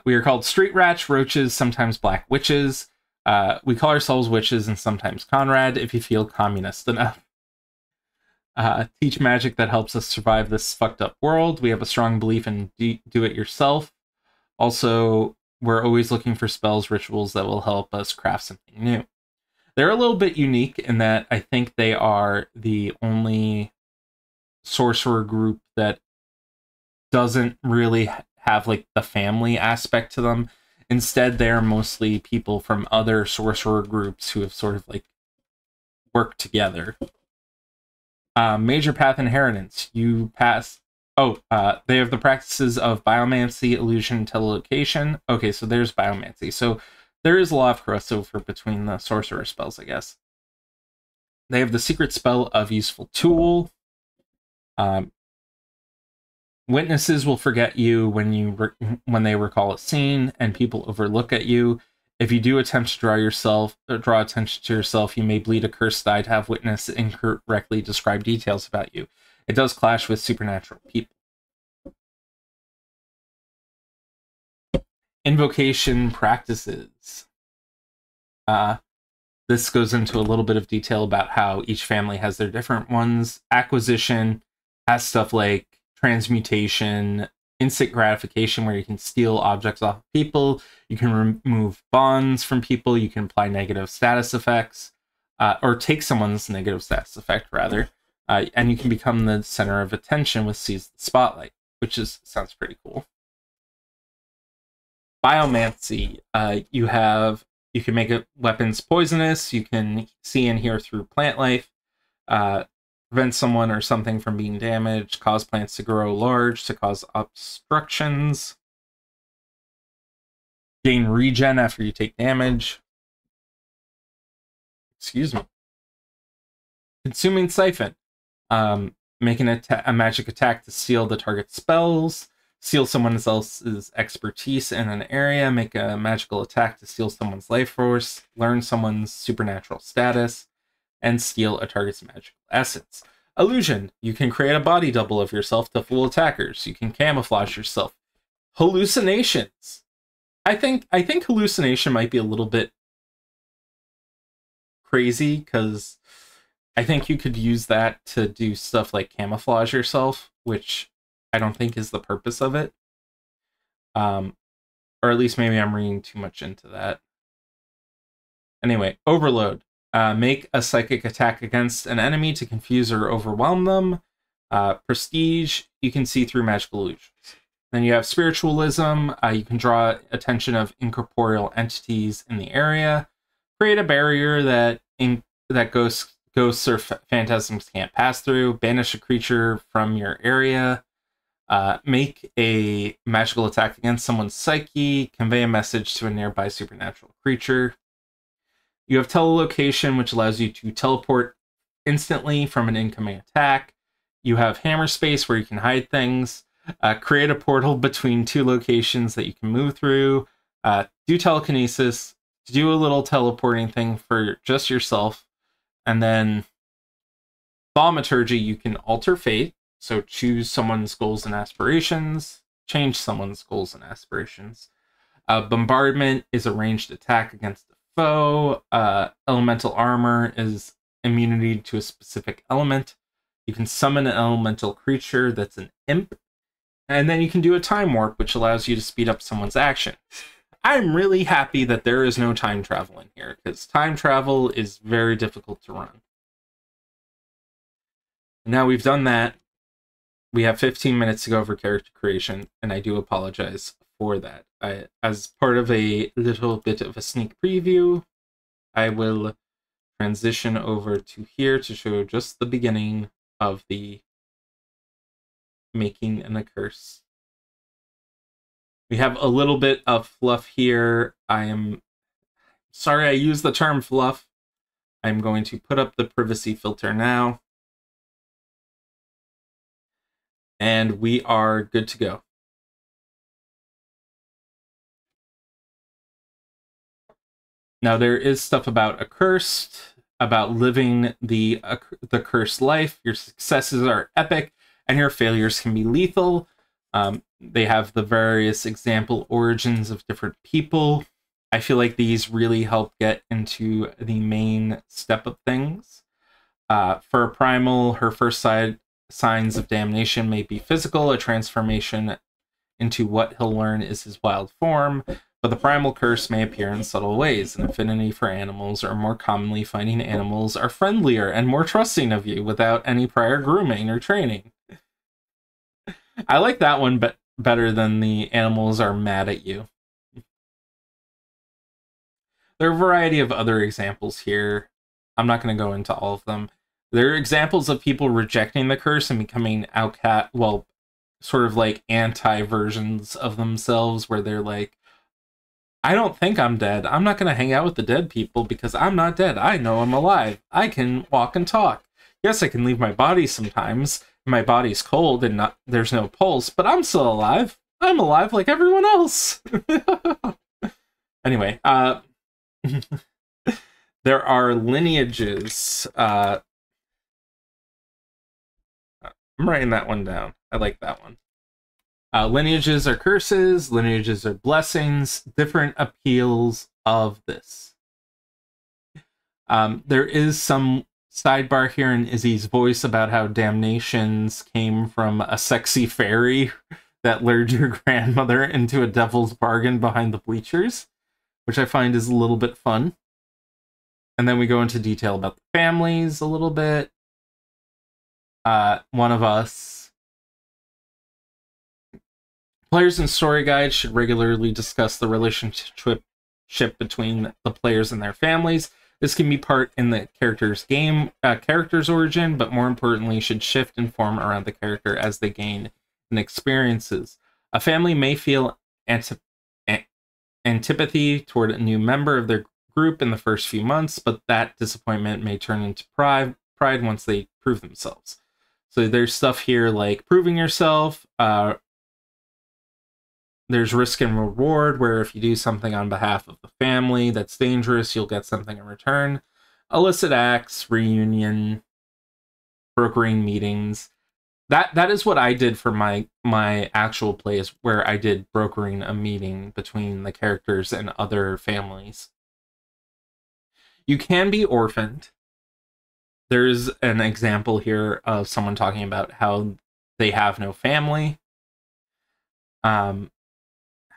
We are called street rats, roaches, sometimes black witches. We call ourselves witches and sometimes Conrad if you feel communist enough. Teach magic that helps us survive this fucked up world. We have a strong belief in do-it-yourself. Also, we're always looking for spells, rituals that will help us craft something new. They're a little bit unique in that I think they are the only sorcerer group that doesn't really have like the family aspect to them. Instead, they're mostly people from other sorcerer groups who have sort of like worked together. Major path inheritance. You pass. They have the practices of biomancy, illusion, telelocation. Okay, so there's biomancy. So there is a lot of crossover between the sorcerer spells, I guess. They have the secret spell of useful tool. Witnesses will forget you when they recall a scene, and people overlook at you. If you do attempt to draw attention to yourself, you may bleed a cursed die to have witness incorrectly describe details about you. It does clash with supernatural people. Invocation practices. This goes into a little bit of detail about how each family has their different ones. Acquisition has stuff like transmutation, instant gratification, where you can steal objects off of people. You can remove bonds from people. You can apply negative status effects, or take someone's negative status effect, rather. And you can become the center of attention with Seize the Spotlight, which sounds pretty cool. Biomancy. You can make weapons poisonous. You can see and hear through plant life. Prevent someone or something from being damaged. Cause plants to grow large. To cause obstructions. Gain regen after you take damage. Excuse me. Consuming Siphon. Making a magic attack to steal the target's spells. Steal someone else's expertise in an area. Make a magical attack to steal someone's life force. Learn someone's supernatural status. And steal a target's magical essence. Illusion. You can create a body double of yourself to fool attackers. You can camouflage yourself. Hallucinations. I think hallucination might be a little bit crazy, because I think you could use that to do stuff like camouflage yourself, which I don't think is the purpose of it. Or at least maybe I'm reading too much into that. Anyway, Overload. Make a psychic attack against an enemy to confuse or overwhelm them. Prestige. You can see through magical illusions. Then you have Spiritualism. You can draw attention of incorporeal entities in the area. Create a barrier that ghosts or phantasms can't pass through. Banish a creature from your area. Make a magical attack against someone's psyche. Convey a message to a nearby supernatural creature. You have Telelocation, which allows you to teleport instantly from an incoming attack. You have Hammer Space, where you can hide things. Create a portal between two locations that you can move through. Do Telekinesis. Do a little teleporting thing for just yourself. And then Thaumaturgy, you can alter fate. So choose someone's goals and aspirations. Change someone's goals and aspirations. Bombardment is a ranged attack against the foe. Elemental Armor is immunity to a specific element. You can summon an elemental creature that's an imp. And then you can do a Time Warp, which allows you to speed up someone's action. I'm really happy that there is no time travel in here, because time travel is very difficult to run. Now we've done that. We have 15 minutes to go over character creation, and I do apologize for that. As part of a little bit of a sneak preview, I will transition over to here to show just the beginning of the making a curse. We have a little bit of fluff here. I am sorry I used the term fluff. I'm going to put up the privacy filter now. And we are good to go. Now there is stuff about accursed, about living the cursed life. Your successes are epic, and your failures can be lethal. They have the various example origins of different people. I feel like these really help get into the main step of things. For a primal, her first signs of damnation may be physical. A transformation into what he'll learn is his wild form. But the primal curse may appear in subtle ways. An affinity for animals, or more commonly, finding animals are friendlier and more trusting of you without any prior grooming or training. I like that one better than the animals are mad at you. There are a variety of other examples here. I'm not going to go into all of them. There are examples of people rejecting the curse and becoming outcast, well, sort of like anti-versions of themselves, where they're like, I don't think I'm dead. I'm not going to hang out with the dead people because I'm not dead. I know I'm alive. I can walk and talk. Yes, I can leave my body sometimes. My body's cold and there's no pulse, but I'm still alive. I'm alive like everyone else. Anyway, there are lineages. I'm writing that one down. I like that one. Lineages are curses, lineages are blessings, different appeals of this. There is some sidebar here in Izzy's voice about how damnations came from a sexy fairy that lured your grandmother into a devil's bargain behind the bleachers, which I find is a little bit fun. And then we go into detail about the families a little bit. One of us. Players in story guides should regularly discuss the relationship between the players and their families. This can be part in the character's origin, but more importantly, should shift and form around the character as they gain and experiences. A family may feel antipathy toward a new member of their group in the first few months, but that disappointment may turn into pride once they prove themselves. So there's stuff here like proving yourself. There's risk and reward, where if you do something on behalf of the family that's dangerous, you'll get something in return. Illicit acts, reunion, brokering meetings. That is what I did for my actual plays, where I did brokering a meeting between the characters and other families. You can be orphaned. There's an example here of someone talking about how they have no family.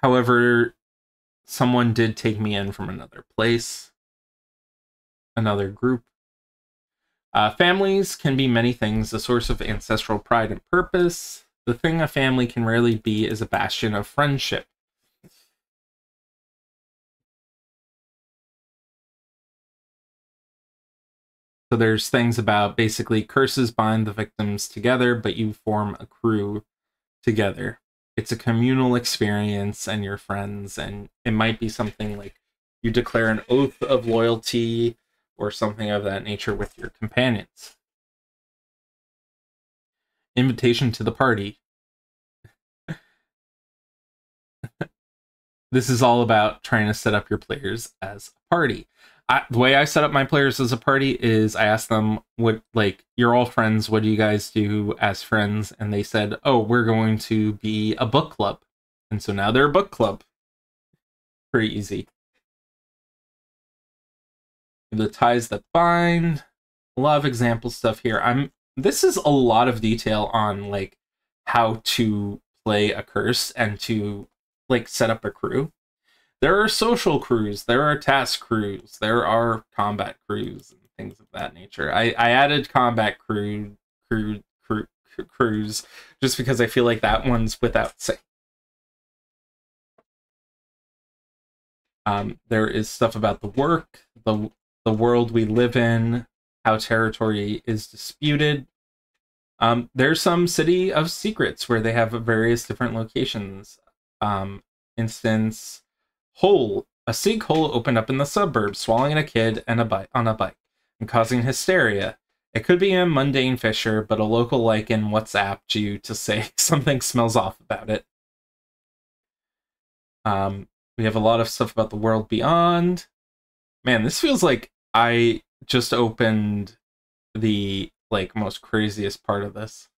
However, someone did take me in from another place, another group. Families can be many things, a source of ancestral pride and purpose. The thing a family can rarely be is a bastion of friendship. So there's things about basically curses bind the victims together, but you form a crew together. It's a communal experience and your friends, and it might be something like you declare an oath of loyalty or something of that nature with your companions. Invitation to the party. This is all about trying to set up your players as a party. The way I set up my players as a party is I asked them, what, like, you're all friends, what do you guys do as friends? And they said, oh, we're going to be a book club. And so now they're a book club. Pretty easy. The ties that bind. A lot of example stuff here. This is a lot of detail on, like, how to play a curse and to, like, set up a crew. There are social crews, there are task crews, there are combat crews, and things of that nature. I added combat crews just because I feel like that one's without saying. There is stuff about the work. the world we live in, how territory is disputed. There's some City of Secrets where they have various different locations. Instance, hole. A sinkhole opened up in the suburbs, swallowing a kid and on a bike and causing hysteria. It could be a mundane fissure, but a local lichen WhatsApped you to say something smells off about it. We have a lot of stuff about the world beyond. Man, this feels like I just opened the most craziest part of this.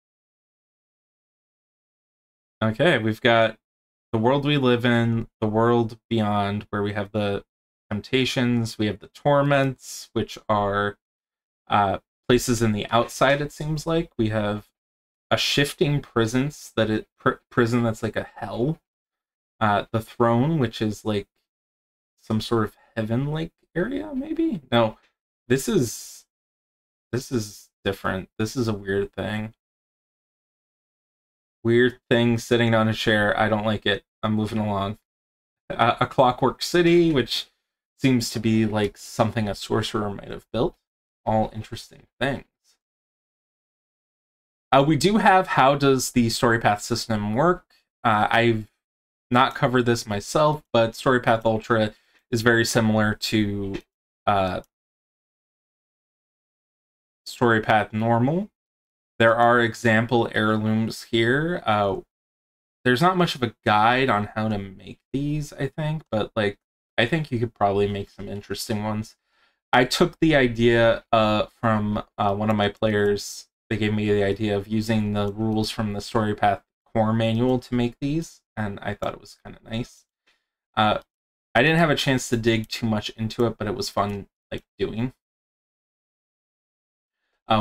Okay, we've got the world we live in, the world beyond, where we have the temptations, we have the torments, which are places in the outside, it seems like. We have a shifting prison that's like a hell. The throne, which is like some sort of heaven-like area, maybe? No, this is different. This is a weird thing. Weird thing sitting on a chair. I don't like it. I'm moving along. A clockwork city, which seems to be like something a sorcerer might have built. All interesting things. We do have how does the story path system work. I've not covered this myself, but Story Path Ultra is very similar to Story Path Normal. There are example heirlooms here. There's not much of a guide on how to make these, I think, but I think you could probably make some interesting ones. I took the idea from one of my players. They gave me the idea of using the rules from the Story Path core manual to make these, and I thought it was kind of nice. I didn't have a chance to dig too much into it, but it was fun doing.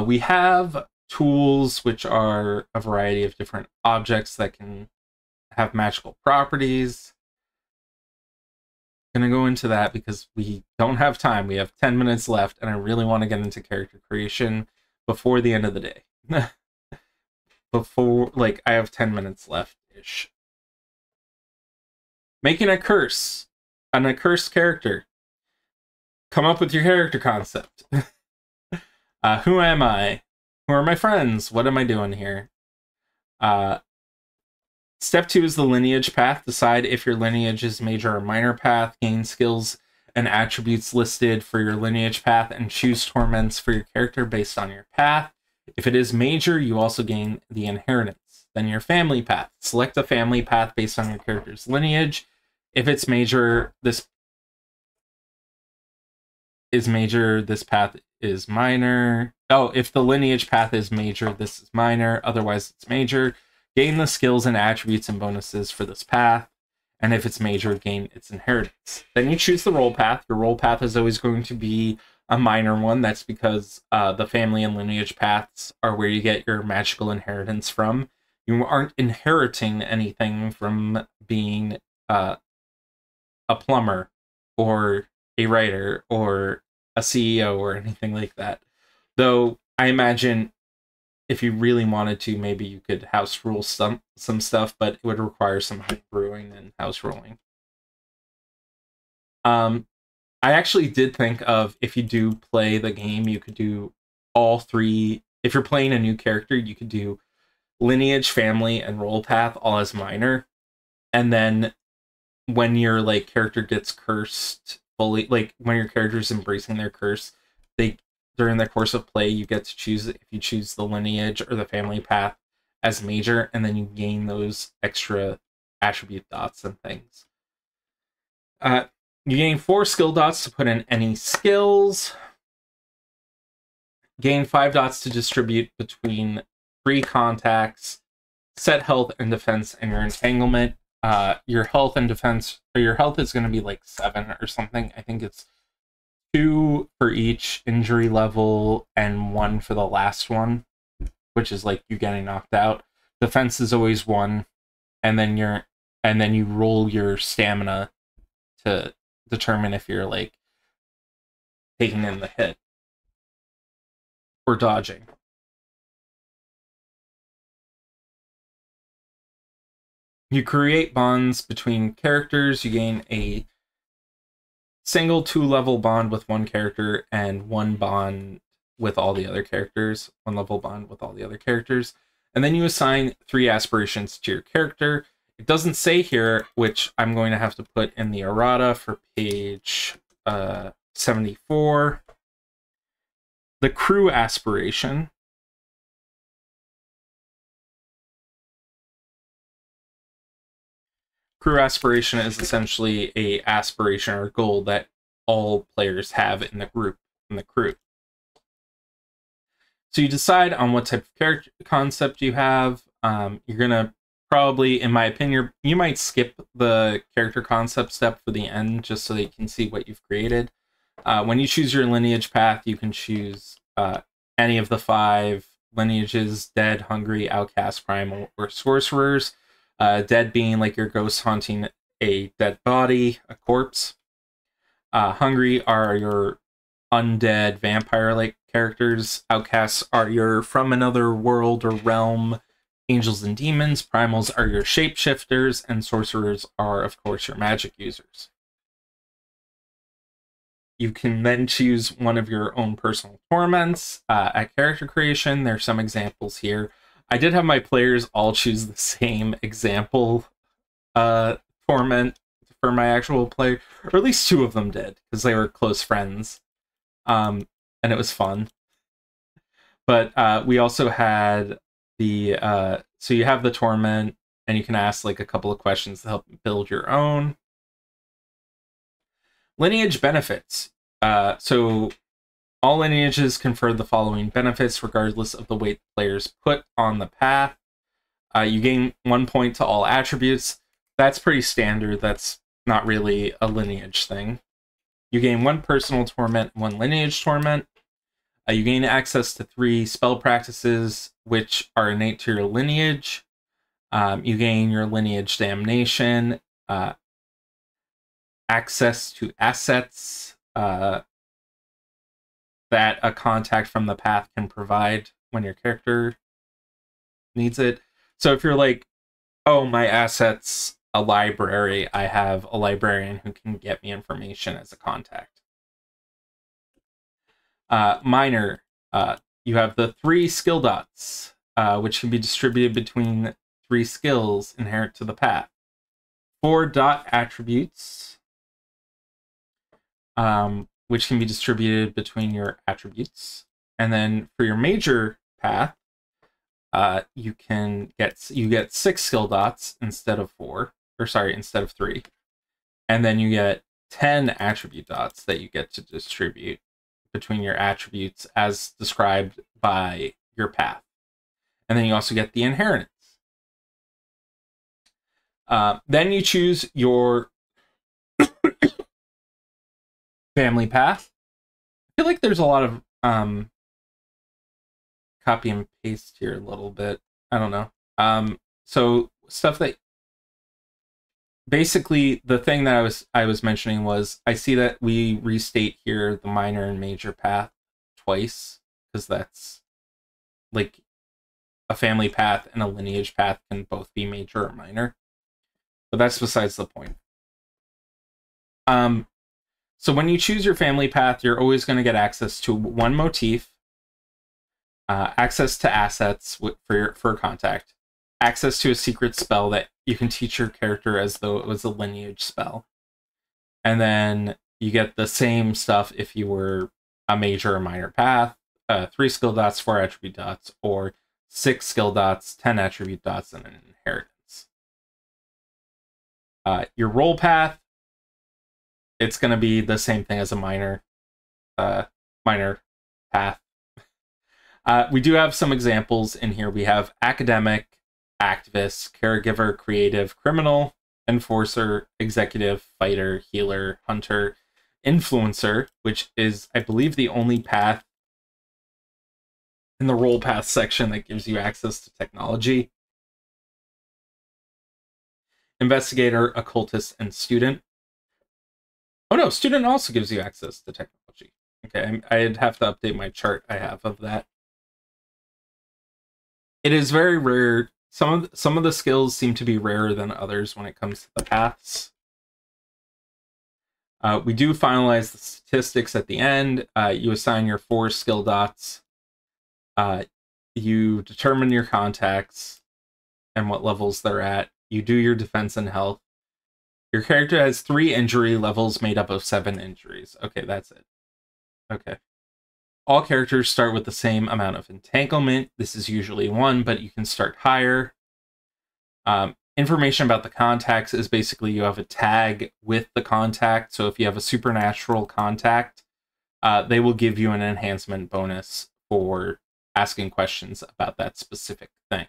We have tools, which are a variety of different objects that can have magical properties. I'm going to go into that because we don't have time. We have 10 minutes left, and I really want to get into character creation before the end of the day. I have 10 minutes left-ish. Making a curse. An accursed character. Come up with your character concept. Who am I? Who are my friends? What am I doing here? Step 2 is the lineage path. Decide if your lineage is major or minor path. Gain skills and attributes listed for your lineage path and choose torments for your character based on your path. If it is major, you also gain the inheritance. Then your family path. Select a family path based on your character's lineage. If it's major, this is major, this path is minor. Oh, if the lineage path is major, this is minor. Otherwise, it's major. Gain the skills and attributes and bonuses for this path. And if it's major, gain its inheritance. Then you choose the role path. Your role path is always going to be a minor one. That's because the family and lineage paths are where you get your magical inheritance from. You aren't inheriting anything from being a plumber or a writer or a CEO or anything like that. Though I imagine if you really wanted to, maybe you could house rule some stuff, but it would require some home brewing and house rolling. I actually did think of, if you do play the game, you could do all three. If you're playing a new character, you could do lineage, family, and role path all as minor. And then when your character gets cursed fully, when your character is embracing their curse, during the course of play, you get to choose if you choose the lineage or the family path as major, and then you gain those extra attribute dots and things. You gain 4 skill dots to put in any skills. Gain 5 dots to distribute between 3 contacts. Set health and defense and your entanglement. Your health and defense, or your health is going to be 7 or something. I think it's 2 for each injury level and 1 for the last one, which is you getting knocked out. Defense is always 1, and then you roll your stamina to determine if you're taking in the hit or dodging. You create bonds between characters. You gain a single 2-level bond with one character and one bond with all the other characters, 1-level bond with all the other characters. And then you assign 3 aspirations to your character. It doesn't say here, which I'm going to have to put in the errata for page 74. The crew aspiration. Crew aspiration is essentially a aspiration or goal that all players have in the group, in the crew. So you decide on what type of character concept you have. You're going to probably, in my opinion, you might skip the character concept step for the end just so they can see what you've created. When you choose your lineage path, you can choose any of the 5 lineages: dead, hungry, outcast, primal, or sorcerers. Dead being like your ghost haunting a dead body, a corpse. Hungry are your undead vampire-like characters. Outcasts are your from another world or realm angels and demons. Primals are your shapeshifters, and sorcerers are, of course, your magic users. You can then choose one of your own personal torments. At character creation, there's some examples here. I did have my players all choose the same example torment for my actual play, or at least 2 of them did, because they were close friends. And it was fun. But we also had the so you have the torment, and you can ask like a couple of questions to help build your own. Lineage benefits. So all lineages confer the following benefits regardless of the weight players put on the path. You gain 1 point to all attributes. That's pretty standard. That's not really a lineage thing. You gain 1 personal torment, 1 lineage torment. You gain access to 3 spell practices, which are innate to your lineage. You gain your lineage damnation, access to assets that a contact from the path can provide when your character needs it. So if you're like, oh, my asset's a library, I have a librarian who can get me information as a contact. Minor, you have the 3 skill dots, which can be distributed between 3 skills inherent to the path. 4 dot attributes, which can be distributed between your attributes. And then for your major path, you get 6 skill dots instead of 3. And then you get 10 attribute dots that you get to distribute between your attributes as described by your path. And then you also get the inheritance. Then you choose your family path. I feel like there's a lot of copy and paste here a little bit. I don't know. So stuff that basically the thing that I was mentioning was I see that we restate here the minor and major path twice, because that's like a family path and a lineage path can both be major or minor. But that's besides the point. So when you choose your family path, you're always going to get access to 1 motif, access to assets for a contact, access to a secret spell that you can teach your character as though it was a lineage spell. And then you get the same stuff if you were a major or minor path, 3 skill dots, 4 attribute dots, or 6 skill dots, 10 attribute dots, and an inheritance. Your role path, it's going to be the same thing as a minor path. We do have some examples in here. We have academic, activist, caregiver, creative, criminal, enforcer, executive, fighter, healer, hunter, influencer, which is, I believe, the only path in the role path section that gives you access to technology. Investigator, occultist, and student. Oh no, student also gives you access to technology. Okay, I'd have to update my chart I have of that. It is very rare. Some of the skills seem to be rarer than others when it comes to the paths. We do finalize the statistics at the end. You assign your 4 skill dots. You determine your contacts and what levels they're at. You do your defense and health. Your character has 3 injury levels made up of 7 injuries. Okay, that's it. Okay. All characters start with the same amount of entanglement. This is usually 1, but you can start higher. Information about the contacts is basically you have a tag with the contact. So if you have a supernatural contact, they will give you an enhancement bonus for asking questions about that specific thing.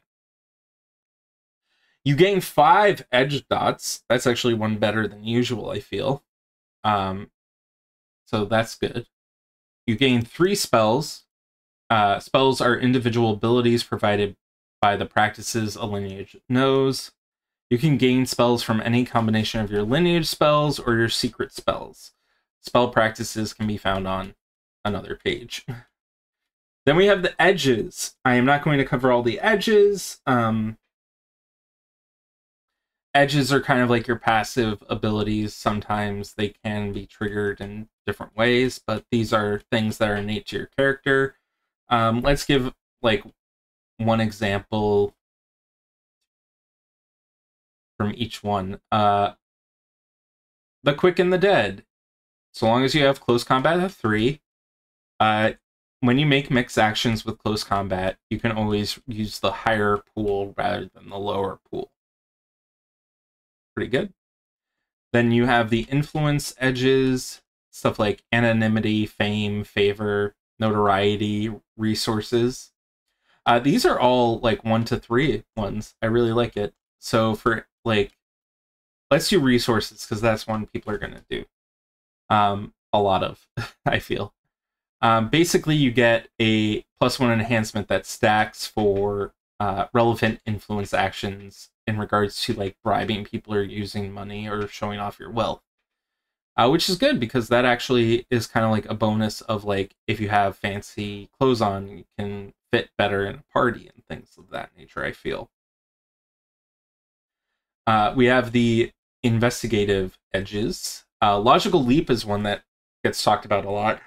You gain 5 edge dots. That's actually 1 better than usual, I feel. So that's good. You gain 3 spells. Spells are individual abilities provided by the practices a lineage knows. You can gain spells from any combination of your lineage spells or your secret spells. Spell practices can be found on another page. Then we have the edges. I am not going to cover all the edges. Edges are kind of like your passive abilities. Sometimes they can be triggered in different ways, but these are things that are innate to your character. Let's give like one example from each one. The quick and the dead. So long as you have close combat of 3, when you make mixed actions with close combat, you can always use the higher pool rather than the lower pool. Pretty good. Then you have the influence edges, stuff like anonymity, fame, favor, notoriety, resources. These are all like 1 to 3 ones. I really like it. So for like, let's do resources because that's one people are going to do a lot of, I feel. Basically, you get a +1 enhancement that stacks for relevant influence actions in regards to like bribing people or using money or showing off your wealth. Which is good because that actually is kind of like a bonus of like if you have fancy clothes on, you can fit better in a party and things of that nature, I feel. We have the investigative edges. Logical leap is one that gets talked about a lot.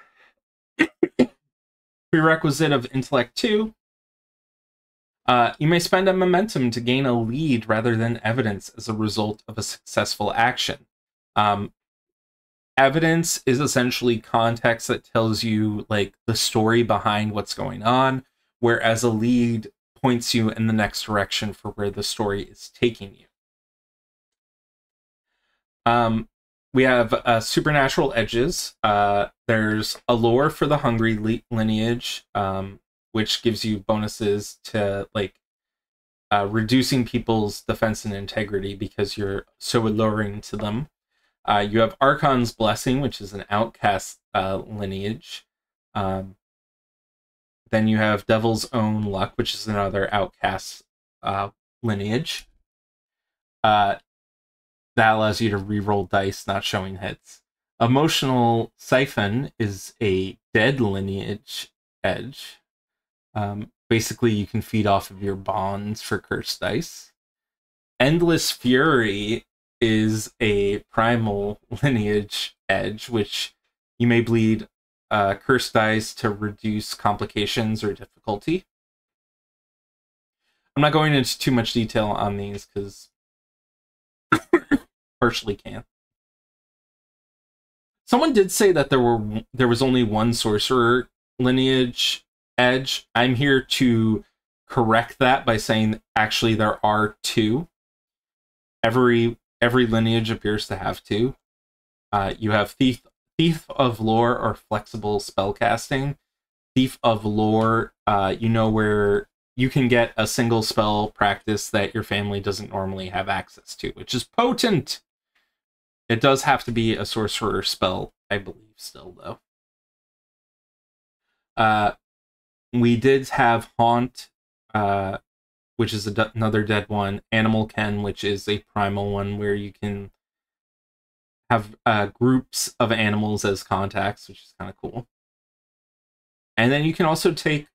Prerequisite of intellect 2. You may spend a momentum to gain a lead rather than evidence as a result of a successful action. Evidence is essentially context that tells you like the story behind what's going on, whereas a lead points you in the next direction for where the story is taking you. We have supernatural edges. There's a lore for the hungry lineage, which gives you bonuses to like reducing people's defense and integrity because you're so alluring to them. You have Archon's Blessing, which is an outcast lineage. Then you have Devil's Own Luck, which is another outcast lineage. That allows you to reroll dice, not showing hits. Emotional Siphon is a dead lineage edge. Basically, you can feed off of your bonds for cursed dice. Endless Fury is a primal lineage edge, which you may bleed cursed dice to reduce complications or difficulty. I'm not going into too much detail on these because partially can't. Someone did say that there was only one sorcerer lineage edge. I'm here to correct that by saying actually there are 2. Every lineage appears to have 2. You have Thief of Lore or flexible spellcasting. Thief of Lore, where you can get a single spell practice that your family doesn't normally have access to, which is potent. It does have to be a sorcerer spell, I believe, still, though. We did have Haunt, which is another dead one. Animal Ken, which is a primal one where you can have groups of animals as contacts, which is kind of cool. And then you can also take,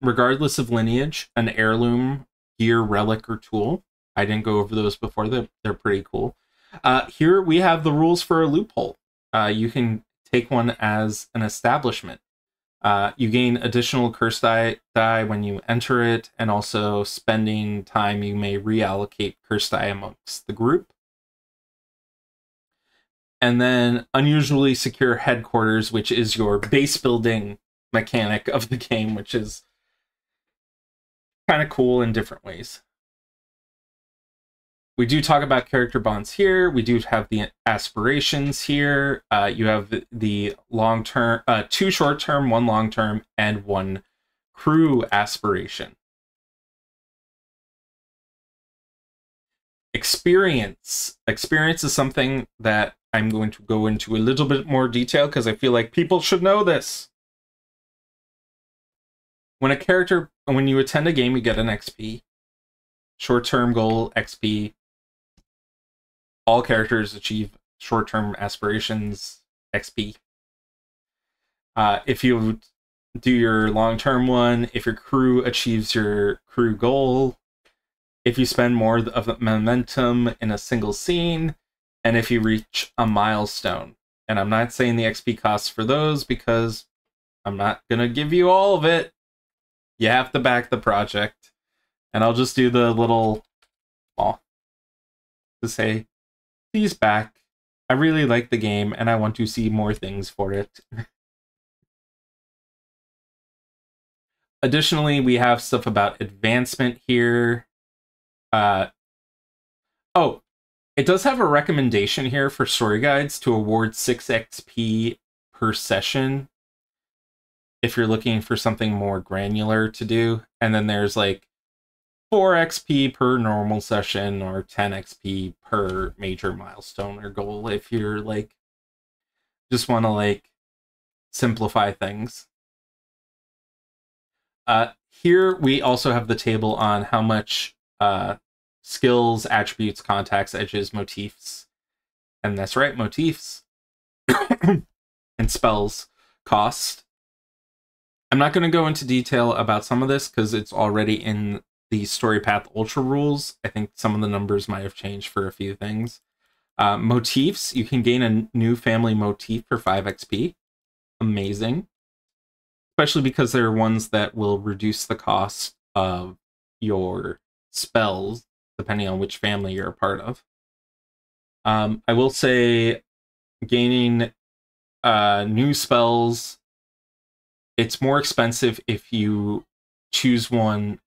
regardless of lineage, an heirloom, gear, relic, or tool. I didn't go over those before. They're pretty cool. Here we have the rules for a loophole. you can take one as an establishment. You gain additional curse die when you enter it, and also spending time you may reallocate curse die amongst the group. And then unusually secure headquarters, which is your base building mechanic of the game, which is kind of cool in different ways. We do talk about character bonds here. We do have the aspirations here. You have the long-term, 2 short-term, 1 long-term, and 1 crew aspiration. Experience. Experience is something that I'm going to go into a little bit more detail because I feel like people should know this. When you attend a game, you get an XP. Short-term goal, XP. All characters achieve short-term aspirations, XP. If you do your long-term one, if your crew achieves your crew goal, if you spend more of the momentum in a single scene, and if you reach a milestone. And I'm not saying the XP costs for those because I'm not going to give you all of it. You have to back the project. And I'll just do the little to say, please back. I really like the game and I want to see more things for it. Additionally, we have stuff about advancement here. It does have a recommendation here for story guides to award 6 XP per session if you're looking for something more granular to do. And then there's like 4 XP per normal session or 10 XP per major milestone or goal if you're like just want to like simplify things. Here we also have the table on how much skills, attributes, contacts, edges, motifs, and that's right, motifs and spells cost. I'm not going to go into detail about some of this because it's already in the Story Path Ultra rules. I think some of the numbers might have changed for a few things. Motifs, you can gain a new family motif for 5 XP. Amazing. Especially because there are ones that will reduce the cost of your spells depending on which family you're a part of. I will say gaining new spells, it's more expensive if you choose one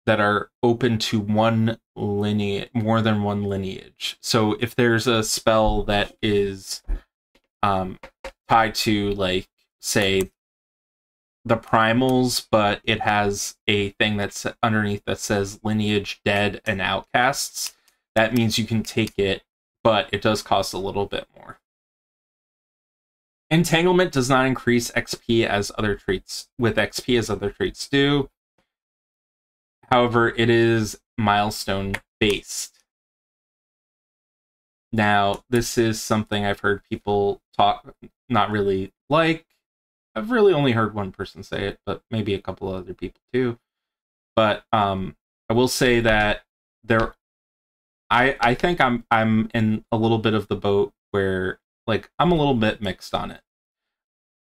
that are open to one lineage, more than one lineage. So if there's a spell that is tied to, like, say, the primals, but it has a thing that's underneath that says lineage, dead, and outcasts, that means you can take it, but it does cost a little bit more. Entanglement does not increase XP as other traits do. However, it is milestone based. Now, this is something I've heard people talk not really like. I've really only heard one person say it, but maybe a couple of other people too. But I will say that I think I'm in a little bit of the boat where, like, I'm a little bit mixed on it.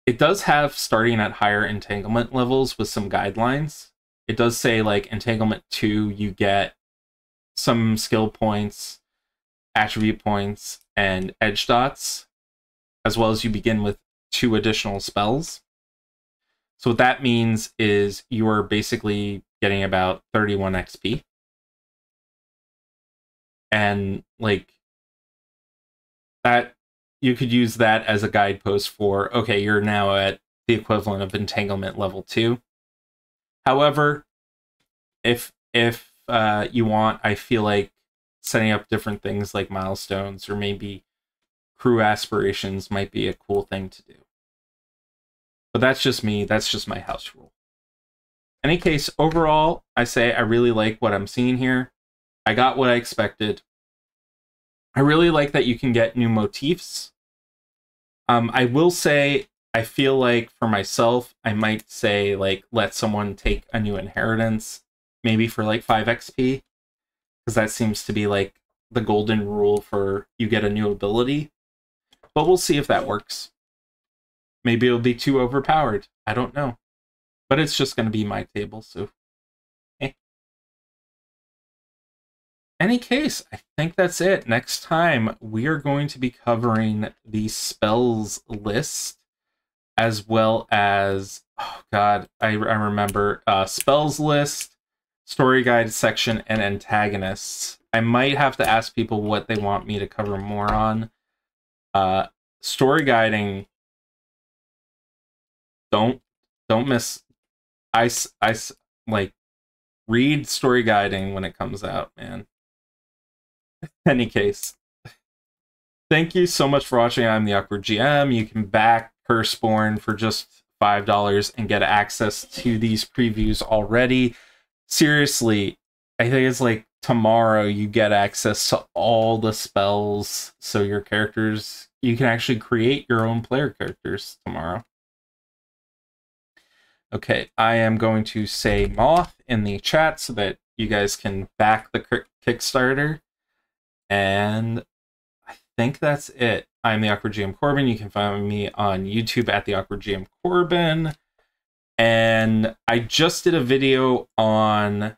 It does have starting at higher entanglement levels with some guidelines. It does say, like, entanglement 2, you get some skill points, attribute points, and edge dots, as well as you begin with 2 additional spells. So what that means is you are basically getting about 31 XP. And, like, that, you could use that as a guidepost for, okay, you're now at the equivalent of entanglement level 2. However, if you want, I feel like setting up different things like milestones or maybe crew aspirations might be a cool thing to do. But that's just me. That's just my house rule. In any case, overall, I say I really like what I'm seeing here. I got what I expected. I really like that you can get new motifs. I will say, I feel like for myself, I might say, like, let someone take a new inheritance, maybe for like 5 XP, because that seems to be like the golden rule for you get a new ability. But we'll see if that works. Maybe it'll be too overpowered. I don't know. But it's just going to be my table, so... Any case, I think that's it. Next time, we are going to be covering the spells list, as well as, oh god, I remember, spells list, story guide section, and antagonists. I might have to ask people what they want me to cover more on. Story guiding, don't miss. I like, read story guiding when it comes out, man. Any case, thank you so much for watching. I'm the Awkward GM. You can back Curseborne for just $5 and get access to these previews already. Seriously, I think it's like tomorrow you get access to all the spells, so your characters, you can actually create your own player characters tomorrow. Okay, I am going to say Moth in the chat so that you guys can back the Kickstarter. And I think that's it. I'm the Awkward GM Corbin. You can find me on YouTube at the Awkward GM Corbin. And I just did a video on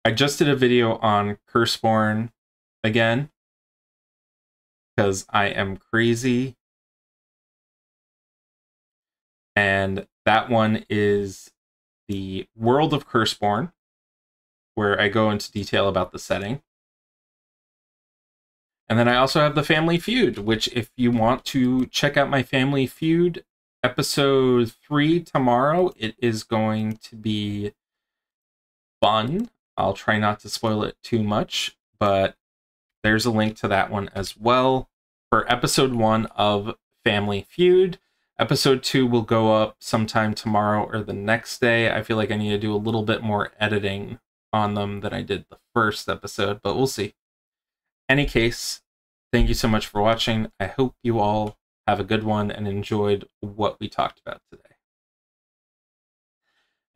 Curseborne again, because I am crazy. And that one is the World of Curseborne, where I go into detail about the setting. And then I also have the Family Feud, which if you want to check out my Family Feud, episode 3 tomorrow, it is going to be fun. I'll try not to spoil it too much, but there's a link to that one as well. For episode 1 of Family Feud, episode 2 will go up sometime tomorrow or the next day. I feel like I need to do a little bit more editing on them than I did the first episode, but we'll see. Any case, thank you so much for watching. I hope you all have a good one and enjoyed what we talked about today.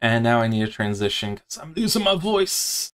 And now I need to transition because I'm losing my voice.